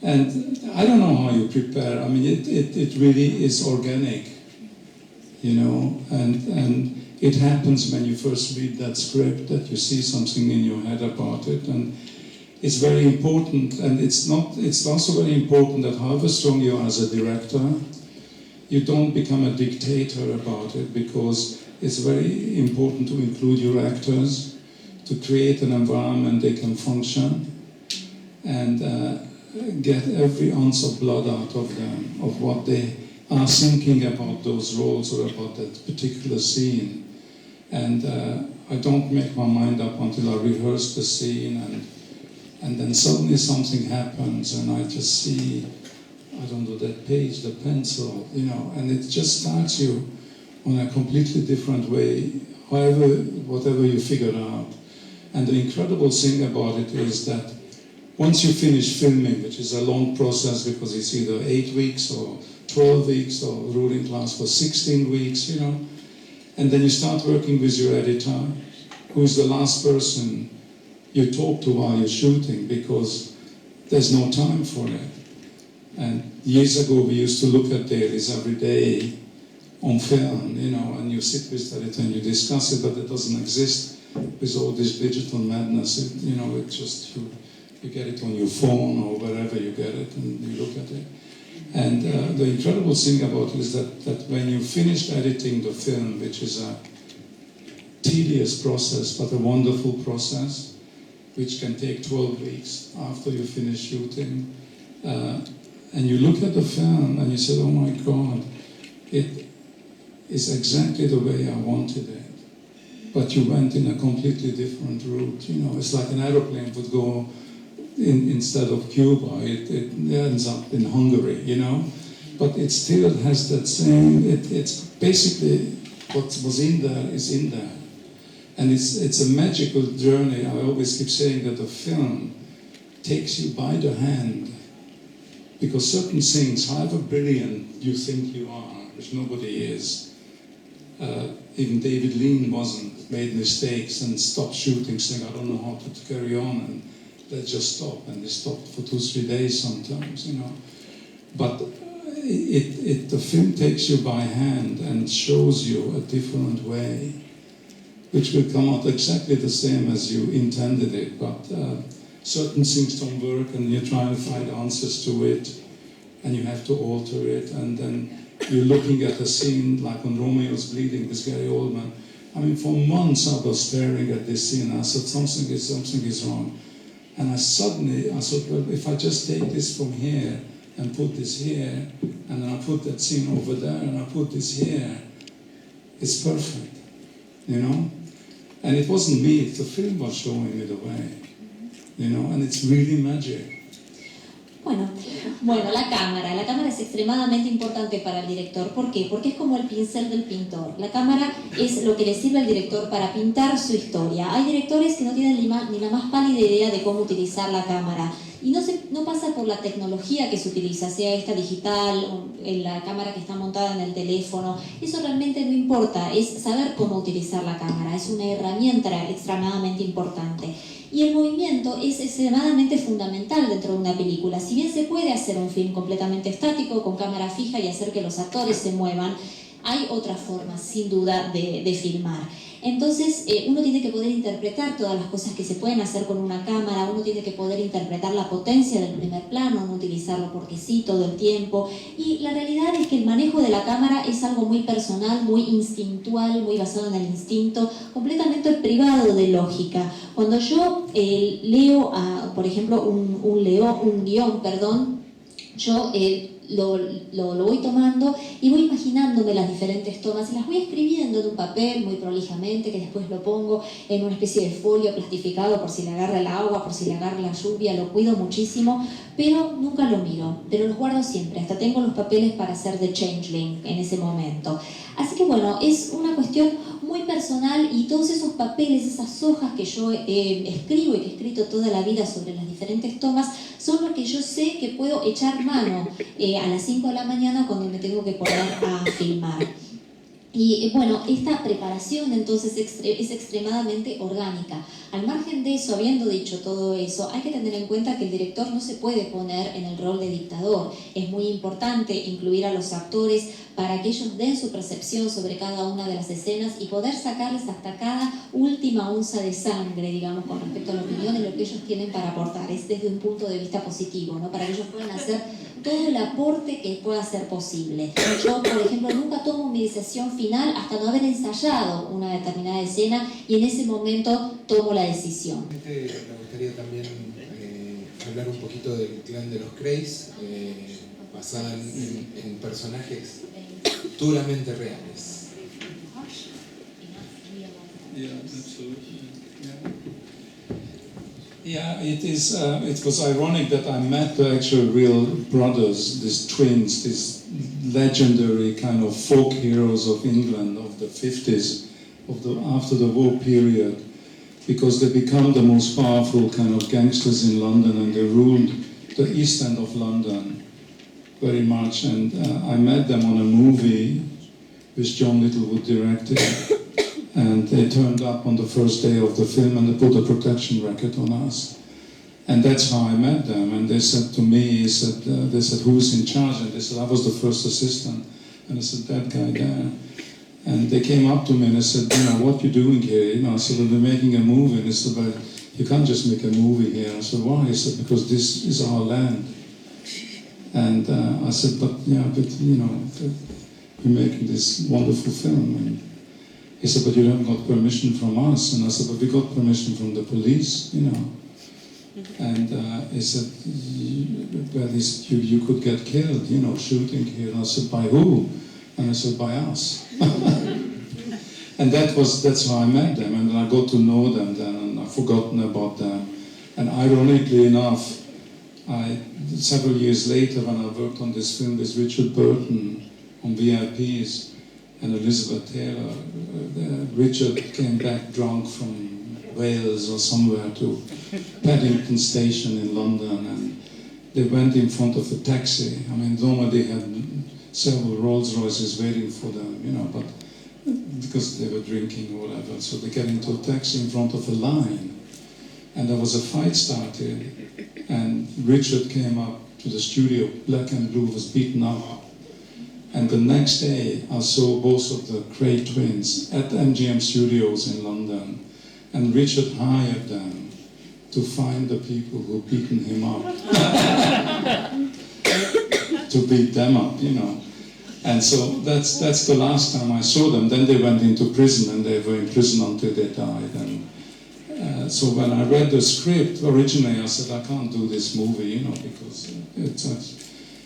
And I don't know how you prepare. I mean, it really is organic, you know, and it happens when you first read that script that you see something in your head about it, and it's very important. And it's also very important that however strong you are as a director, you don't become a dictator about it, because it's very important to include your actors, to create an environment they can function, and get every ounce of blood out of them, of what they are thinking about those roles or about that particular scene. And I don't make my mind up until I rehearse the scene, and then suddenly something happens, and I just see, I don't know, that page, the pencil, you know, and it just starts you on a completely different way, whatever you figure out. And the incredible thing about it is that once you finish filming, which is a long process because it's either 8 weeks or 12 weeks or ruling class for 16 weeks, you know, and then you start working with your editor, who is the last person you talk to while you're shooting, because there's no time for it. And years ago we used to look at dailies every day on film, you know, and you sit with the editor and you discuss it, but it doesn't exist with all this digital madness. You know, it just, you get it on your phone or wherever you get it, and you look at it. And the incredible thing about it is that when you finished editing the film, which is a tedious process, but a wonderful process, which can take 12 weeks after you finish shooting, and you look at the film and you say, oh my God, it is exactly the way I wanted it. But you went in a completely different route. You know, it's like an aeroplane would go instead of Cuba, it ends up in Hungary, you know? But it still has that same, it's basically what was in there is in there. And it's a magical journey. I always keep saying that the film takes you by the hand, because certain things, however brilliant you think you are, which nobody is, even David Lean wasn't, made mistakes and stopped shooting, saying, I don't know how to carry on, and let's just stop. And they stopped for 2-3 days sometimes, you know. But the film takes you by hand and shows you a different way, which will come out exactly the same as you intended it, but certain things don't work, and you're trying to find answers to it, and you have to alter it, and then you're looking at a scene like on Romeo's Bleeding with Gary Oldman. I mean, for months I was staring at this scene, and I said, something is wrong. And I thought, well, if I just take this from here and put this here, and then I put that scene over there, and I put this here, it's perfect, you know? And it wasn't me, the film was showing me the way, you know, and it's really magic. Bueno, la cámara es extremadamente importante para el director. ¿Por qué? Porque es como el pincel del pintor. La cámara es lo que le sirve al director para pintar su historia. Hay directores que no tienen ni la más pálida idea de cómo utilizar la cámara. Y no pasa por la tecnología que se utiliza, sea esta digital, o la cámara que está montada en el teléfono. Eso realmente no importa, es saber cómo utilizar la cámara. Es una herramienta extremadamente importante. Y el movimiento es extremadamente fundamental dentro de una película. Si bien se puede hacer un film completamente estático, con cámara fija y hacer que los actores se muevan, hay otras formas, sin duda, de filmar. Entonces, uno tiene que poder interpretar todas las cosas que se pueden hacer con una cámara, uno tiene que poder interpretar la potencia del primer plano, no utilizarlo porque sí todo el tiempo. Y la realidad es que el manejo de la cámara es algo muy personal, muy instintual, muy basado en el instinto, completamente privado de lógica. Cuando yo leo, por ejemplo, un guión, yo lo voy tomando y voy imaginándome las diferentes tomas y las voy escribiendo en un papel muy prolijamente, que después lo pongo en una especie de folio plastificado por si le agarra el agua, por si le agarra la lluvia, lo cuido muchísimo, pero nunca lo miro, pero los guardo siempre, hasta tengo los papeles para hacer de changeling en ese momento. Así que bueno, es una cuestión muy personal, y todos esos papeles, esas hojas que yo escribo y que he escrito toda la vida sobre las diferentes tomas, son lo que yo sé que puedo echar mano a las 5 de la mañana cuando me tengo que poner a filmar. Y bueno, esta preparación entonces es extremadamente orgánica. Al margen de eso, habiendo dicho todo eso, hay que tener en cuenta que el director no se puede poner en el rol de dictador. Es muy importante incluir a los actores para que ellos den su percepción sobre cada una de las escenas y poder sacarles hasta cada última onza de sangre, digamos, con respecto a la opinión y lo que ellos tienen para aportar. Es desde un punto de vista positivo, ¿no? Para que ellos puedan hacer todo el aporte que pueda ser posible. Yo, por ejemplo, nunca tomo mi decisión final hasta no haber ensayado una determinada escena y en ese momento tomo la decisión. Me gustaría también hablar un poquito del clan de los Kreis, basada en personajes duramente reales. Yeah, absolutely. Yeah, it was ironic that I met the actual real brothers, these twins, these legendary kind of folk heroes of England of the 50s, after the war period, because they become the most powerful kind of gangsters in London, and they ruled the East End of London very much. And I met them on a movie which John Littlewood directed. And they turned up on the first day of the film and they put a protection racket on us. And that's how I met them. And they said to me, they said, who's in charge? And they said, I was the first assistant. And I said, that guy there. And they came up to me and they said, you know, what you doing here? You know, I said, well, we're making a movie. And they said, well, you can't just make a movie here. I said, why? He said, because this is our land. And I said, but you know, we're making this wonderful film. And he said, but you haven't got permission from us. And I said, but we got permission from the police, you know. And he said, well, you could get killed, you know, shooting here. And I said, by who? And I said, by us. And that's how I met them. And I got to know them then, and I've forgotten about them. And ironically enough, several years later, when I worked on this film with Richard Burton on VIPs, and Elizabeth Taylor, Richard came back drunk from Wales or somewhere to Paddington Station in London, and they went in front of a taxi. I mean, normally they had several Rolls Royces waiting for them, you know, but because they were drinking or whatever, so they get into a taxi in front of a line, and there was a fight started, and Richard came up to the studio, Black and Blue was beaten up. And the next day, I saw both of the Cray twins at MGM Studios in London, and Richard hired them to find the people who beaten him up, to beat them up, you know. And so that's the last time I saw them. Then they went into prison, and they were in prison until they died. And so when I read the script, originally I said, I can't do this movie, you know, because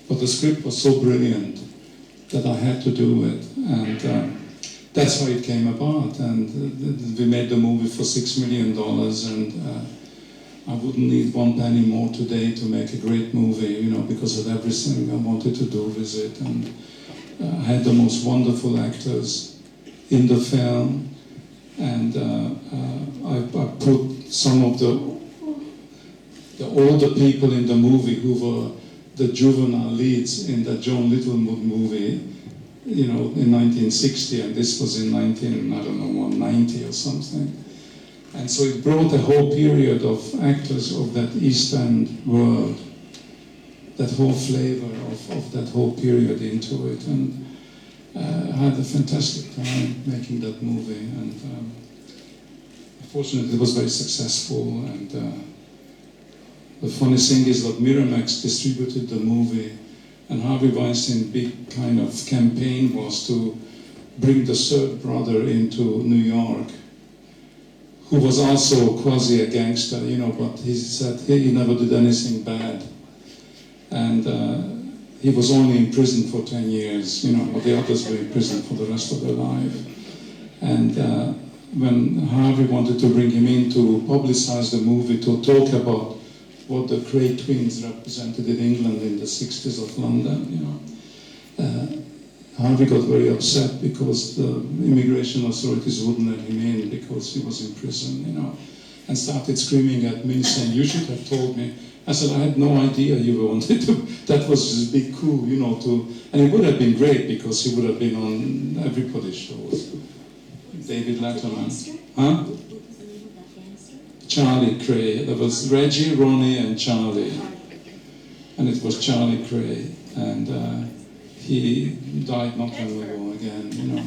but the script was so brilliant that I had to do it, and that's how it came about. And we made the movie for $6 million, and I wouldn't need one penny more today to make a great movie, you know, because of everything I wanted to do with it. And I had the most wonderful actors in the film, and I put some of the older people in the movie who were the juvenile leads in the John Littlewood movie, you know, in 1960, and this was in 190 or something. And so it brought a whole period of actors of that East End world, that whole flavor of that whole period into it. And I had a fantastic time making that movie, and fortunately it was very successful. And the funny thing is that Miramax distributed the movie, and Harvey Weinstein's big kind of campaign was to bring the third brother into New York, who was also quasi a gangster, you know, but he said he never did anything bad. And he was only in prison for 10 years, you know, but the others were in prison for the rest of their life. And when Harvey wanted to bring him in to publicize the movie, to talk about what the Cray twins represented in England in the 60s of London, you know, Harvey got very upset because the immigration authorities wouldn't let him in because he was in prison, you know, and started screaming at me saying, you should have told me I said, I had no idea you wanted to. That was just a big coup, you know, and it would have been great because he would have been on everybody's shows. David Letterman. Huh? Charlie Cray. There was Reggie, Ronnie, and Charlie. And it was Charlie Cray. And he died not long ago again, you know,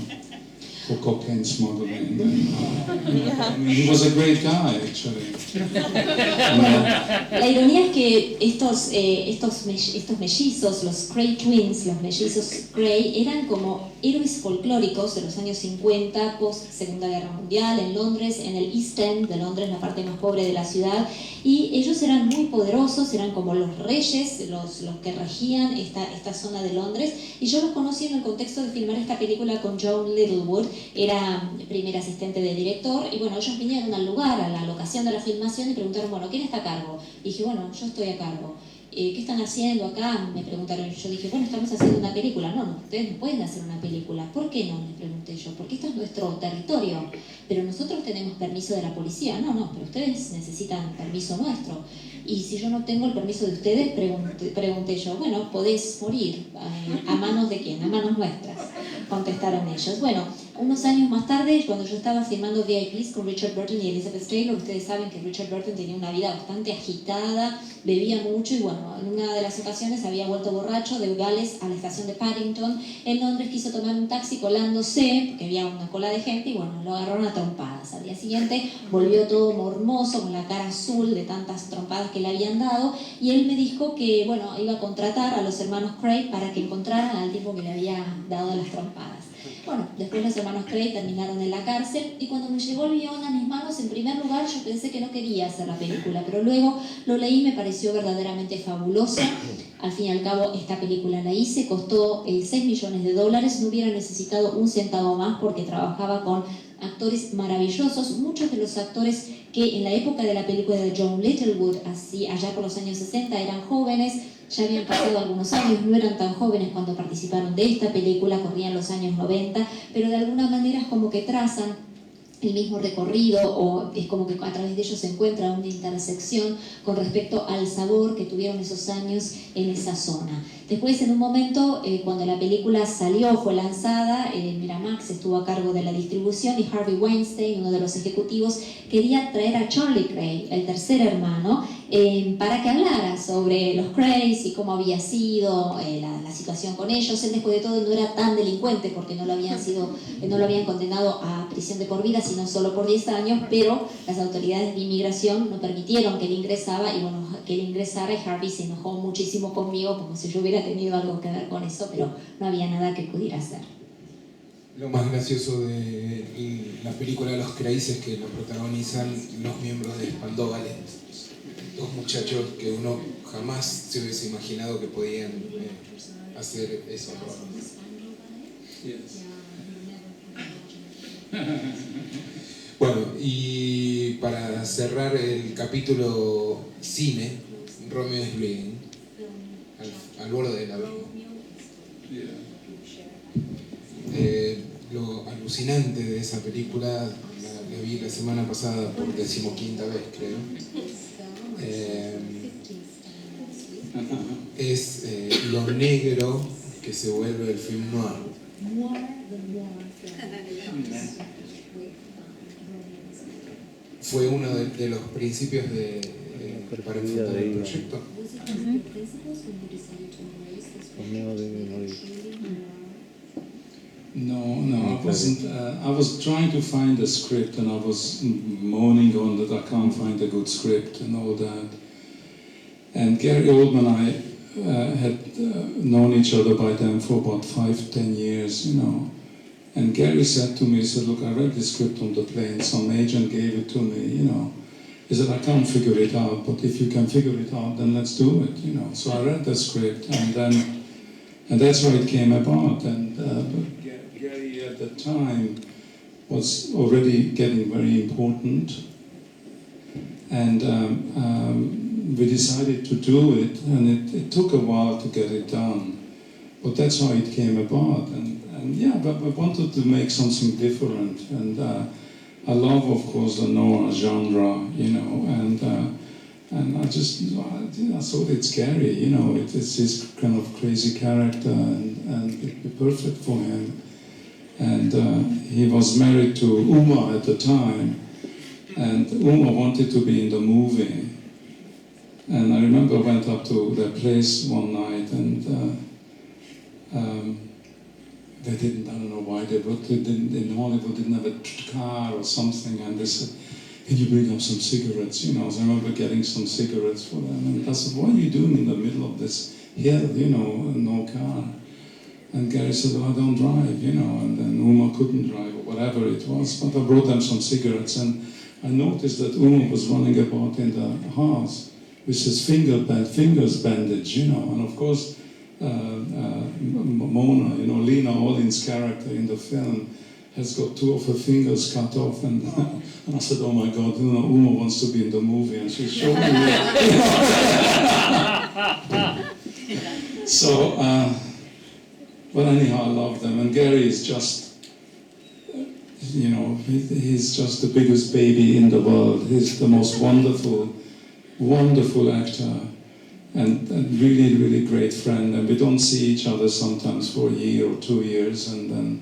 for cocaine smuggling. I mean, he was a great guy, actually. La ironía es que estos mellizos, los Cray Twins, los mellizos Cray, eran como héroes folclóricos de los años 50, post Segunda Guerra Mundial, en Londres, en el East End de Londres, la parte más pobre de la ciudad, y ellos eran muy poderosos, eran como los reyes, los que regían esta zona de Londres, y yo los conocí en el contexto de filmar esta película con Joan Littlewood. Era primer asistente de director, y bueno, ellos vinieron al lugar, a la locación de la filmación, y preguntaron, bueno, ¿quién está a cargo? Y dije, bueno, yo estoy a cargo. ¿Qué están haciendo acá? Me preguntaron. Yo dije, bueno, estamos haciendo una película. No, ustedes no pueden hacer una película. ¿Por qué no? Les pregunté yo. Porque esto es nuestro territorio. Pero nosotros tenemos permiso de la policía. No, pero ustedes necesitan permiso nuestro. Y si yo no tengo el permiso de ustedes, pregunté yo, bueno, podés morir. ¿A manos de quién? A manos nuestras, contestaron ellos. Bueno, unos años más tarde, cuando yo estaba filmando VIPs con Richard Burton y Elizabeth Taylor, ustedes saben que Richard Burton tenía una vida bastante agitada, bebía mucho y bueno, en una de las ocasiones había vuelto borracho de Gales a la estación de Paddington. En Londres quiso tomar un taxi colándose, porque había una cola de gente, y bueno, lo agarraron a trompadas. Al día siguiente volvió todo mormoso, con la cara azul de tantas trompadas que le habían dado, y él me dijo que, bueno, iba a contratar a los hermanos Cray para que encontraran al tipo que le había dado las trompadas. Bueno, después los hermanos Cray terminaron en la cárcel, y cuando me llegó el guión a mis manos, en primer lugar yo pensé que no quería hacer la película, pero luego lo leí y me pareció verdaderamente fabulosa. Al fin y al cabo, esta película la hice, costó $6 millones, no hubiera necesitado un centavo más porque trabajaba con actores maravillosos, muchos de los actores que en la época de la película de Joan Littlewood, así allá por los años 60, eran jóvenes. Ya habían pasado algunos años, no eran tan jóvenes cuando participaron de esta película, corrían los años 90, pero de alguna manera es como que trazan el mismo recorrido, o es como que a través de ellos se encuentra una intersección con respecto al sabor que tuvieron esos años en esa zona. Después, en un momento, cuando la película salió, fue lanzada, Miramax estuvo a cargo de la distribución, y Harvey Weinstein, uno de los ejecutivos, quería traer a Charlie Cray, el tercer hermano, para que hablara sobre los Crays y cómo había sido la situación con ellos. Él, después de todo, no era tan delincuente porque no lo habían condenado a prisión de por vida, sino solo por 10 años, pero las autoridades de inmigración no permitieron que él ingresara, y Harvey se enojó muchísimo conmigo, como si yo hubiera tenido algo que ver con eso, pero no había nada que pudiera hacer. Lo más gracioso de la película de los Crays es que lo protagonizan los miembros de Spandau Ballet, dos muchachos que uno jamás se hubiese imaginado que podían hacer eso. Bueno, y para cerrar el capítulo cine, Romeo is Bleeding, al borde del abismo. Lo alucinante de esa película, la vi la semana pasada por 15ª vez, creo. Es lo negro que se vuelve el film noir. Fue uno de los principios para enfrentar el proyecto. No, I wasn't. I was trying to find a script, and I was moaning on that I can't find a good script and all that. And Gary Oldman and I had known each other by then for about 5-10 years, you know. And Gary said to me, he said, look, I read the script on the plane, some agent gave it to me, you know. He said, I can't figure it out, but if you can figure it out, then let's do it, you know. So I read the script, and that's how it came about. And but Gary at the time was already getting very important, and we decided to do it, and it took a while to get it done, but that's how it came about. And yeah, but we wanted to make something different, and I love, of course, the noir genre, you know, and And I thought it's Gary, you know, it's his kind of crazy character, and it'd be perfect for him. And he was married to Uma at the time, and Uma wanted to be in the movie. And I remember I went up to their place one night, and they didn't, I don't know why, they in Hollywood didn't have a car or something, and they said, can you bring up some cigarettes, you know? So I remember getting some cigarettes for them, and I said, what are you doing in the middle of this hill, you know, no car? And Gary said, well, I don't drive, you know, and then Uma couldn't drive, or whatever it was, but I brought them some cigarettes, and I noticed that Uma was running about in the house with his fingers bandaged, you know, and of course, Mona, you know, Lena Olin's character in the film, has got 2 of her fingers cut off, and I said, oh my God, you know, Uma wants to be in the movie, and she showed me. So, but anyhow, I love them, and Gary is just, you know, he's just the biggest baby in the world. He's the most wonderful actor, and really, really great friend, and we don't see each other sometimes for a year or 2 years, and then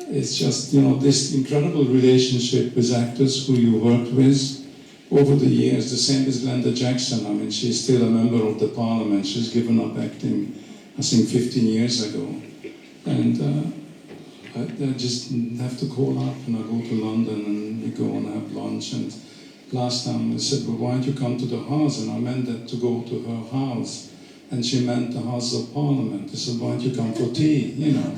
it's just, you know, this incredible relationship with actors who you worked with over the years. The same as Glenda Jackson. I mean, she's still a member of the Parliament. She's given up acting, I think, 15 years ago. And I just have to call up, and I go to London, and we go and have lunch. And last time I said, well, why don't you come to the house? And I meant that to go to her house. And she meant the House of Parliament. I said, why don't you come for tea, you know?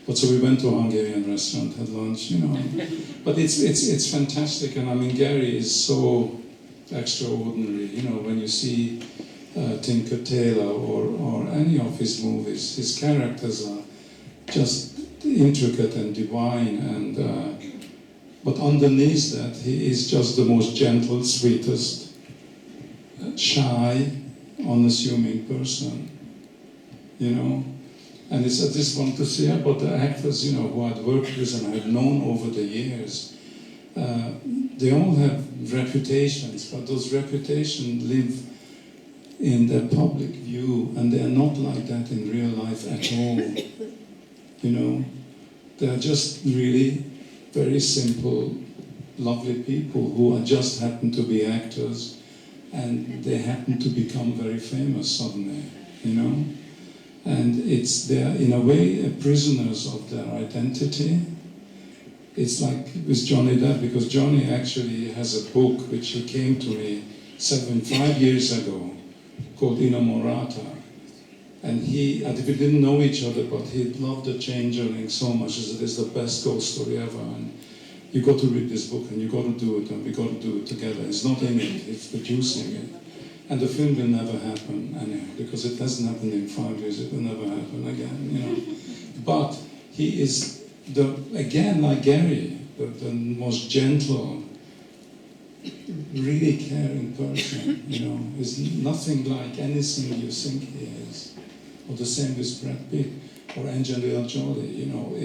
But so we went to a Hungarian restaurant, had lunch, you know. But it's fantastic, and I mean, Gary is so extraordinary, you know, when you see Tinker Tailor or any of his movies, his characters are just intricate and divine, and but underneath that, he is just the most gentle, sweetest, shy, unassuming person, you know. And I just want to say about the actors, you know, who I'd worked with and I've known over the years. They all have reputations, but those reputations live in their public view, and they are not like that in real life at all. You know, they are just really very simple, lovely people who are just happen to be actors, and they happen to become very famous suddenly, you know. And they're in a way prisoners of their identity. It's like with Johnny Depp, because Johnny actually has a book which he came to me 5 years ago called Inamorata. And we didn't know each other, but he loved The Changeling so much. He said, it's the best ghost story ever. And you got to read this book, and you got to do it, and we got to do it together. It's not in it, it's producing it. And the film will never happen anyhow, because it hasn't happened in 5 years, it will never happen again, you know. But he is, again, like Gary, the most gentle, really caring person, you know. He's nothing like anything you think he is. Or the same with Brad Pitt or Angelina Jolie, you know.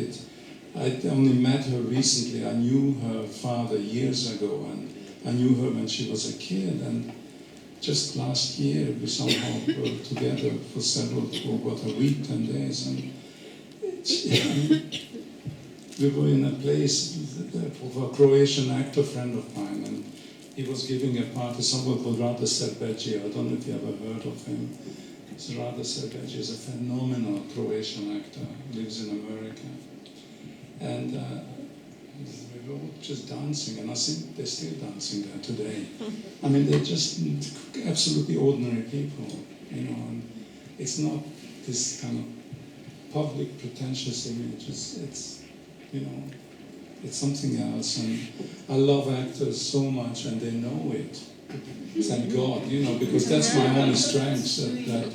I only met her recently. I knew her father years ago, and I knew her when she was a kid, and just last year we somehow were together for about a week, 10 days, and we were in a place of a Croatian actor friend of mine, and he was giving a party, someone called Rade Serbeji. I don't know if you ever heard of him. Rade Serbeji is a phenomenal Croatian actor, lives in America. And we were just dancing, and I think they're still dancing there today. I mean, they're just absolutely ordinary people, you know, and it's not this kind of public pretentious image. It's you know, it's something else, and I love actors so much, and they know it. Thank God, you know, because that's my only strength, that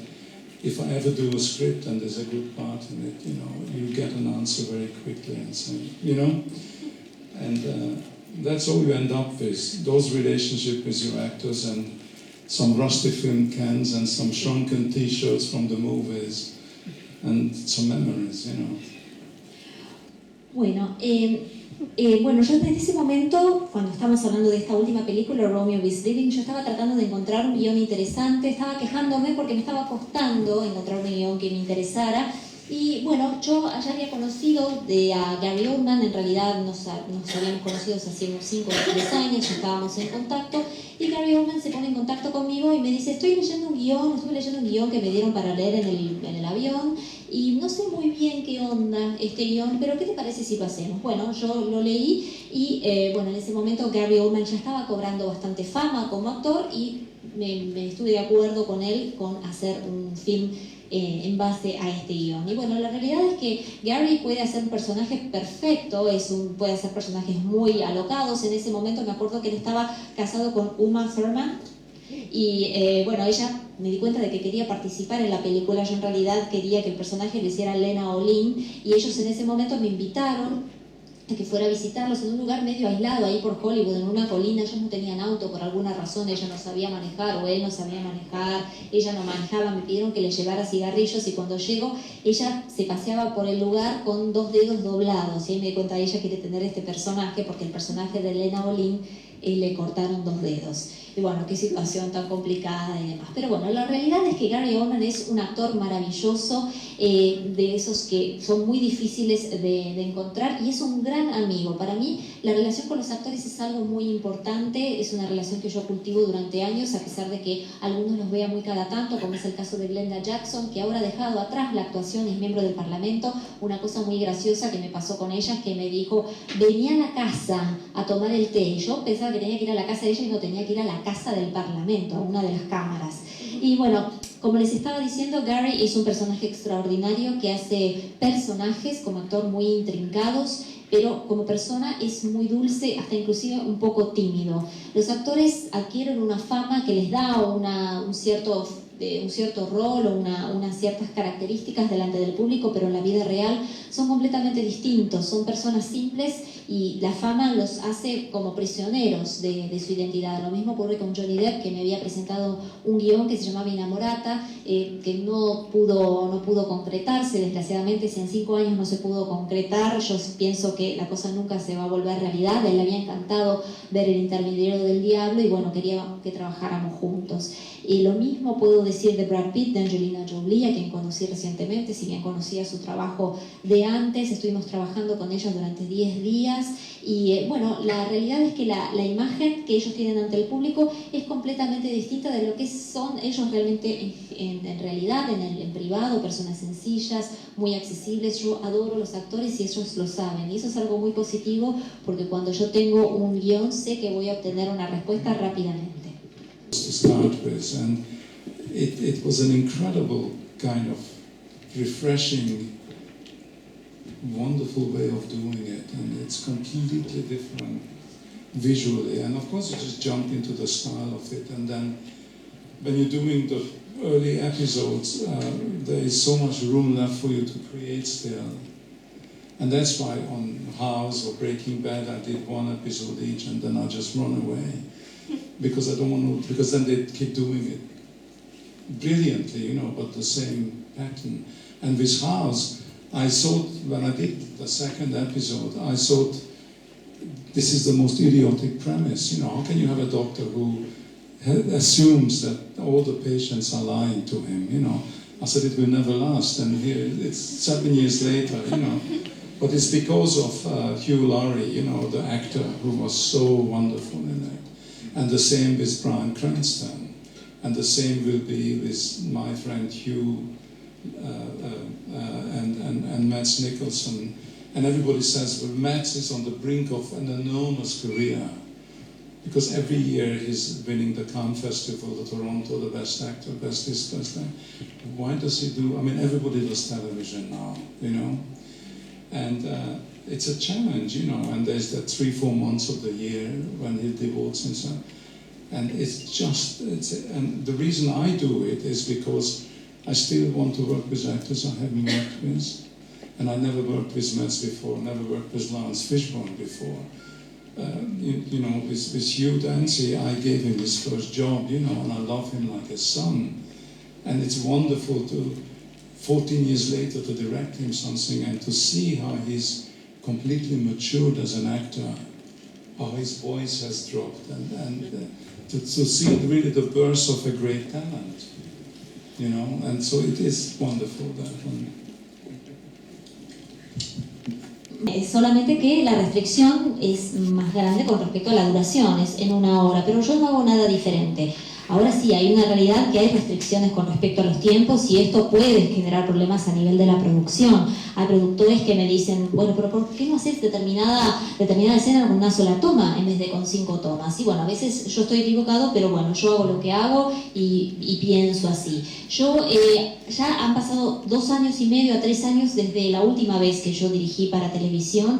if I ever do a script and there's a good part in it, you know, you get an answer very quickly, and so, you know, and that's all you end up with, those relationships with your actors, and some rusty film cans and some shrunken t-shirts from the movies, and some memories, you know. Bueno, Bueno, yo desde ese momento, cuando estamos hablando de esta última película, Romeo vs. Living, yo estaba tratando de encontrar un guión interesante, estaba quejándome porque me estaba costando encontrar un guión que me interesara. Y bueno, yo ya había conocido a Gary Oldman, en realidad nos habíamos conocido hace unos 5 o 3 años, ya estábamos en contacto, y Gary Oldman se pone en contacto conmigo y me dice, estuve leyendo un guión que me dieron para leer en el avión, y no sé muy bien qué onda este guión, pero ¿qué te parece si lo hacemos? Bueno, yo lo leí y bueno, en ese momento Gary Oldman ya estaba cobrando bastante fama como actor y me estuve de acuerdo con él con hacer un film en base a este guión. Y bueno, la realidad es que Gary puede hacer un personaje perfecto, puede hacer personajes muy alocados. En ese momento me acuerdo que él estaba casado con Uma Thurman y bueno, ella me di cuenta de que quería participar en la película. Yo en realidad quería que el personaje lo hiciera Lena Olin y ellos en ese momento me invitaron a que fuera a visitarlos en un lugar medio aislado ahí por Hollywood, en una colina. Ellos no tenían auto por alguna razón, ella no sabía manejar o él no sabía manejar, ella no manejaba, me pidieron que le llevara cigarrillos y cuando llego ella se paseaba por el lugar con 2 dedos doblados y ahí me di cuenta, ella quiere tener este personaje porque el personaje de Lena Olin le cortaron 2 dedos. Y bueno, qué situación tan complicada y demás. Pero bueno, la realidad es que Gary Oldman es un actor maravilloso, de esos que son muy difíciles de encontrar y es un gran amigo. Para mí, la relación con los actores es algo muy importante, es una relación que yo cultivo durante años, a pesar de que algunos los vea muy cada tanto, como es el caso de Glenda Jackson, que ahora ha dejado atrás la actuación, es miembro del Parlamento. Una cosa muy graciosa que me pasó con ella es que me dijo, venía a la casa a tomar el té. Yo pensaba que tenía que ir a la casa de ella y no tenía que ir a la casa del Parlamento, a una de las cámaras. Y bueno, como les estaba diciendo, Gary es un personaje extraordinario que hace personajes como actor muy intrincados, pero como persona es muy dulce, hasta inclusive un poco tímido. Los actores adquieren una fama que les da un cierto rol o unas ciertas características delante del público, pero en la vida real son completamente distintos, son personas simples y la fama los hace como prisioneros de su identidad. Lo mismo ocurre con Johnny Depp, que me había presentado un guión que se llamaba Inamorata, que no pudo concretarse, desgraciadamente. Si en 5 años no se pudo concretar, yo pienso que la cosa nunca se va a volver realidad. A él le había encantado ver El intermediario del diablo y bueno, quería que trabajáramos juntos. Y lo mismo puedo decir de Brad Pitt, de Angelina Jolie, a quien conocí recientemente. Si bien conocía su trabajo de antes, estuvimos trabajando con ellos durante 10 días y bueno, la realidad es que la imagen que ellos tienen ante el público es completamente distinta de lo que son ellos realmente en realidad, en privado, personas sencillas, muy accesibles. Yo adoro los actores y ellos lo saben y eso es algo muy positivo porque cuando yo tengo un guión sé que voy a obtener una respuesta rápidamente. To start with, and it was an incredible kind of refreshing, wonderful way of doing it, and it's completely different visually, and of course you just jump into the style of it, and then when you're doing the early episodes, there is so much room left for you to create still, and that's why on House or Breaking Bad I did 1 episode each and then I just run away. Because I don't want to, because then they keep doing it brilliantly, you know, but the same pattern. And with House, I thought, when I did the 2nd episode, I thought, this is the most idiotic premise, you know, how can you have a doctor who assumes that all the patients are lying to him, you know? I said, it will never last, and here, it's 7 years later, you know. But it's because of Hugh Laurie, you know, the actor who was so wonderful in it. And the same with Bryan Cranston, and the same will be with my friend Hugh and Mads Mikkelsen. And everybody says, well, Mads is on the brink of an enormous career, because every year he's winning the Cannes Festival, the Toronto, the Best Actor, Best this, Best that. Why does he do? I mean, everybody does television now, you know, and. It's a challenge, you know, and there's that 3-4 months of the year when he devotes himself. And and the reason I do it is because I still want to work with actors I haven't worked with. And I never worked with Mads before, never worked with Lance Fishburne before. You know, with Hugh Dancy, I gave him his first job, you know, and I love him like a son. And it's wonderful to, 14 years later, to direct him something and to see how he's completely matured as an actor, how his voice has dropped, and to see really the birth of a great talent, you know, and so it is wonderful, that one. Solamente que la restricción es más grande con respecto a la duración, es en 1 hora, pero yo no hago nada diferente. Ahora sí, hay una realidad que hay restricciones con respecto a los tiempos y esto puede generar problemas a nivel de la producción. Hay productores que me dicen, bueno, pero ¿por qué no haces determinada escena con una sola toma en vez de con 5 tomas? Y bueno, a veces yo estoy equivocado, pero bueno, yo hago lo que hago y pienso así. Ya han pasado 2 años y medio a 3 años desde la última vez que yo dirigí para televisión,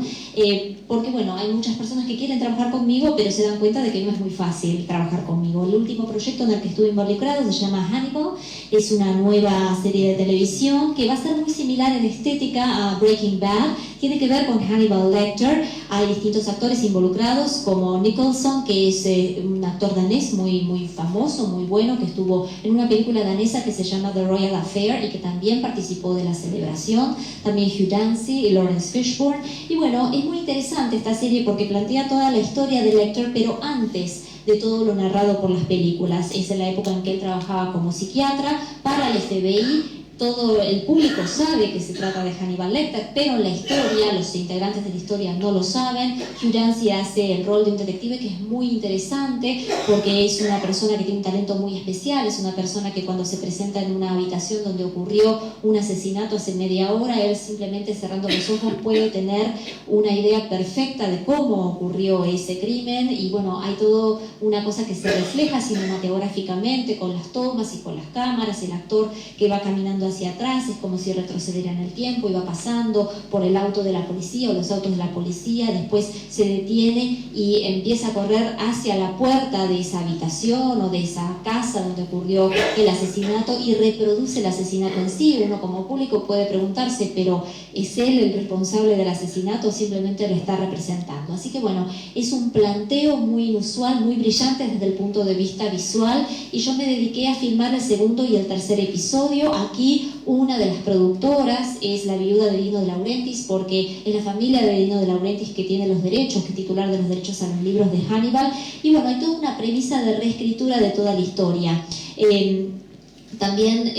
porque bueno, hay muchas personas que quieren trabajar conmigo, pero se dan cuenta de que no es muy fácil trabajar conmigo. El último proyecto en el que estuve involucrado se llama Hannibal, es una nueva serie de televisión que va a ser muy similar en estética a Breaking Bad, tiene que ver con Hannibal Lecter, hay distintos actores involucrados como Nicholson, que es un actor danés muy famoso, muy bueno, que estuvo en una película danesa que se llama The Royal Affair y que también participó de la celebración, también Hugh Dancy y Lawrence Fishburne, y bueno, es muy interesante esta serie porque plantea toda la historia de Lecter, pero antes de todo lo narrado por las películas. Es en la época en que él trabajaba como psiquiatra para el FBI. Todo el público sabe que se trata de Hannibal Lecter, pero en la historia, los integrantes de la historia no lo saben. Hugh Dancy hace el rol de un detective que es muy interesante porque es una persona que tiene un talento muy especial, es una persona que cuando se presenta en una habitación donde ocurrió un asesinato hace media hora, él simplemente cerrando los ojos puede tener una idea perfecta de cómo ocurrió ese crimen y bueno, hay todo una cosa que se refleja cinematográficamente con las tomas y con las cámaras, el actor que va caminando hacia atrás, es como si retrocediera en el tiempo y va pasando por el auto de la policía o los autos de la policía, después se detiene y empieza a correr hacia la puerta de esa habitación o de esa casa donde ocurrió el asesinato y reproduce el asesinato en sí. Uno como público puede preguntarse, pero ¿es él el responsable del asesinato o simplemente lo está representando? Así que bueno, es un planteo muy inusual, muy brillante desde el punto de vista visual y yo me dediqué a filmar el 2º y el 3er episodio. Aquí una de las productoras es la viuda de Dino De Laurentiis, porque es la familia de Dino De Laurentiis que tiene los derechos, que es titular de los derechos a los libros de Hannibal, y bueno, hay toda una premisa de reescritura de toda la historia. También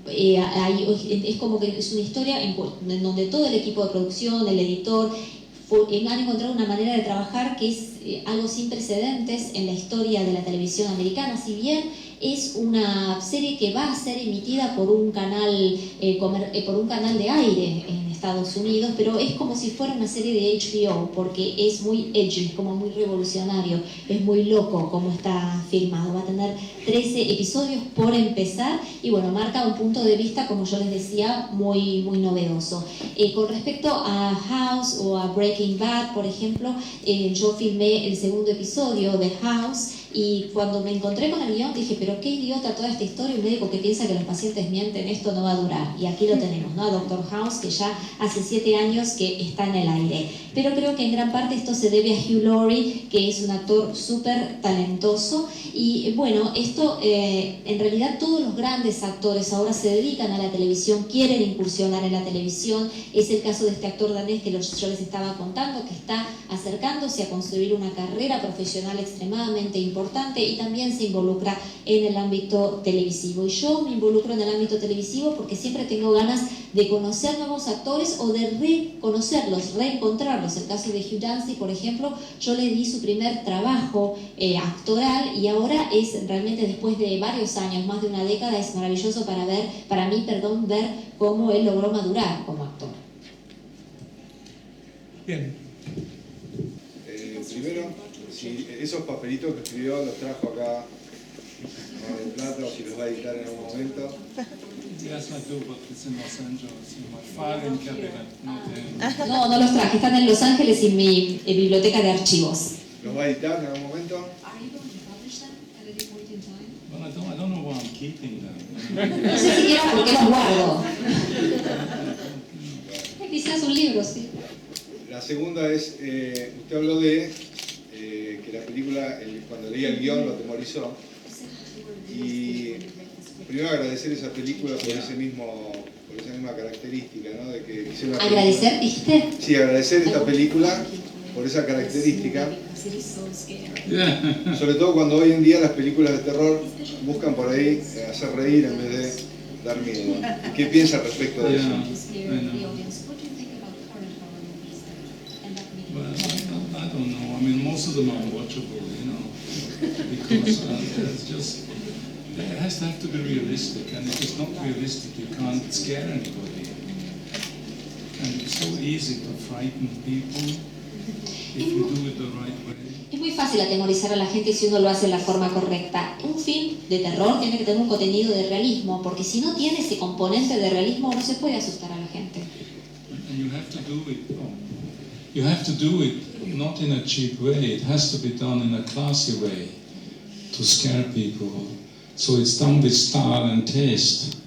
es como que es una historia en donde todo el equipo de producción, el editor, han encontrado una manera de trabajar que es algo sin precedentes en la historia de la televisión americana. Si bien es una serie que va a ser emitida por un canal de aire en Estados Unidos, pero es como si fuera una serie de HBO, porque es muy edgy, es como muy revolucionario, es muy loco como está filmado. Va a tener 13 episodios por empezar y bueno, marca un punto de vista, como yo les decía, muy novedoso. Con respecto a House o a Breaking Bad, por ejemplo, yo filmé el 2º episodio de House y cuando me encontré con el guión dije, pero qué idiota toda esta historia, un médico que piensa que los pacientes mienten, esto no va a durar. Y aquí lo tenemos, ¿no? A Dr. House, que ya hace 7 años que está en el aire. Pero creo que en gran parte esto se debe a Hugh Laurie, que es un actor súper talentoso. Y bueno, esto en realidad todos los grandes actores ahora se dedican a la televisión, quieren incursionar en la televisión. Es el caso de este actor danés que yo les estaba contando, que está acercándose a construir una carrera profesional extremadamente importante y también se involucra en el ámbito televisivo. Y yo me involucro en el ámbito televisivo porque siempre tengo ganas de conocer nuevos actores o de reconocerlos, reencontrarlos. El caso de Hugh Dancy, por ejemplo, yo le di su primer trabajo actoral y ahora es realmente, después de varios años, más de una década, es maravilloso para mí ver cómo él logró madurar como actor. Bien. Primero, si esos papelitos que escribió los trajo acá en Plata o si los va a editar en algún momento. Yes, I do, but it's in Los Angeles, in my filing cabinet, not in... No los traje, están en Los Ángeles en mi biblioteca de archivos. ¿Los va a editar en algún momento? Well, I don't know why I'm keeping them. No sé siquiera por qué los guardo. Quizás un libro, sí. La segunda es, usted habló de que la película, cuando leía el guión, lo atemorizó. Y primero agradecer esa película por ese mismo por esa misma característica, ¿no? De que hice una Agradecer, dijiste. película. Sí, agradecer esta película por esa característica. Sobre todo cuando hoy en día las películas de terror buscan por ahí hacer reír en vez de dar miedo. ¿Qué piensa al respecto de eso? Well, I don't know. I mean, most of them are watchable, you know, because it's just it has to have to be realistic, and if it's not realistic, you can't scare anybody. And it's so easy to frighten people if you do it the right way. Es muy fácil atemorizar a la gente si uno lo hace de la forma correcta. Un film de terror tiene que tener un contenido de realismo, porque si no tiene ese componente de realismo no se puede asustar a la gente. And you have to do it. You have to do it not in a cheap way. It has to be done in a classy way to scare people. So it's done with style and taste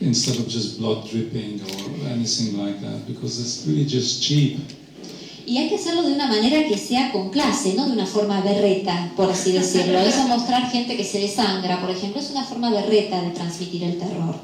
instead of just blood dripping or anything like that, because it's really just cheap. Y hay que hacerlo de una manera que sea con clase, no de una forma berreta, por así decirlo. Eso mostrar gente que se desangra, por ejemplo, es una forma berreta de transmitir el terror.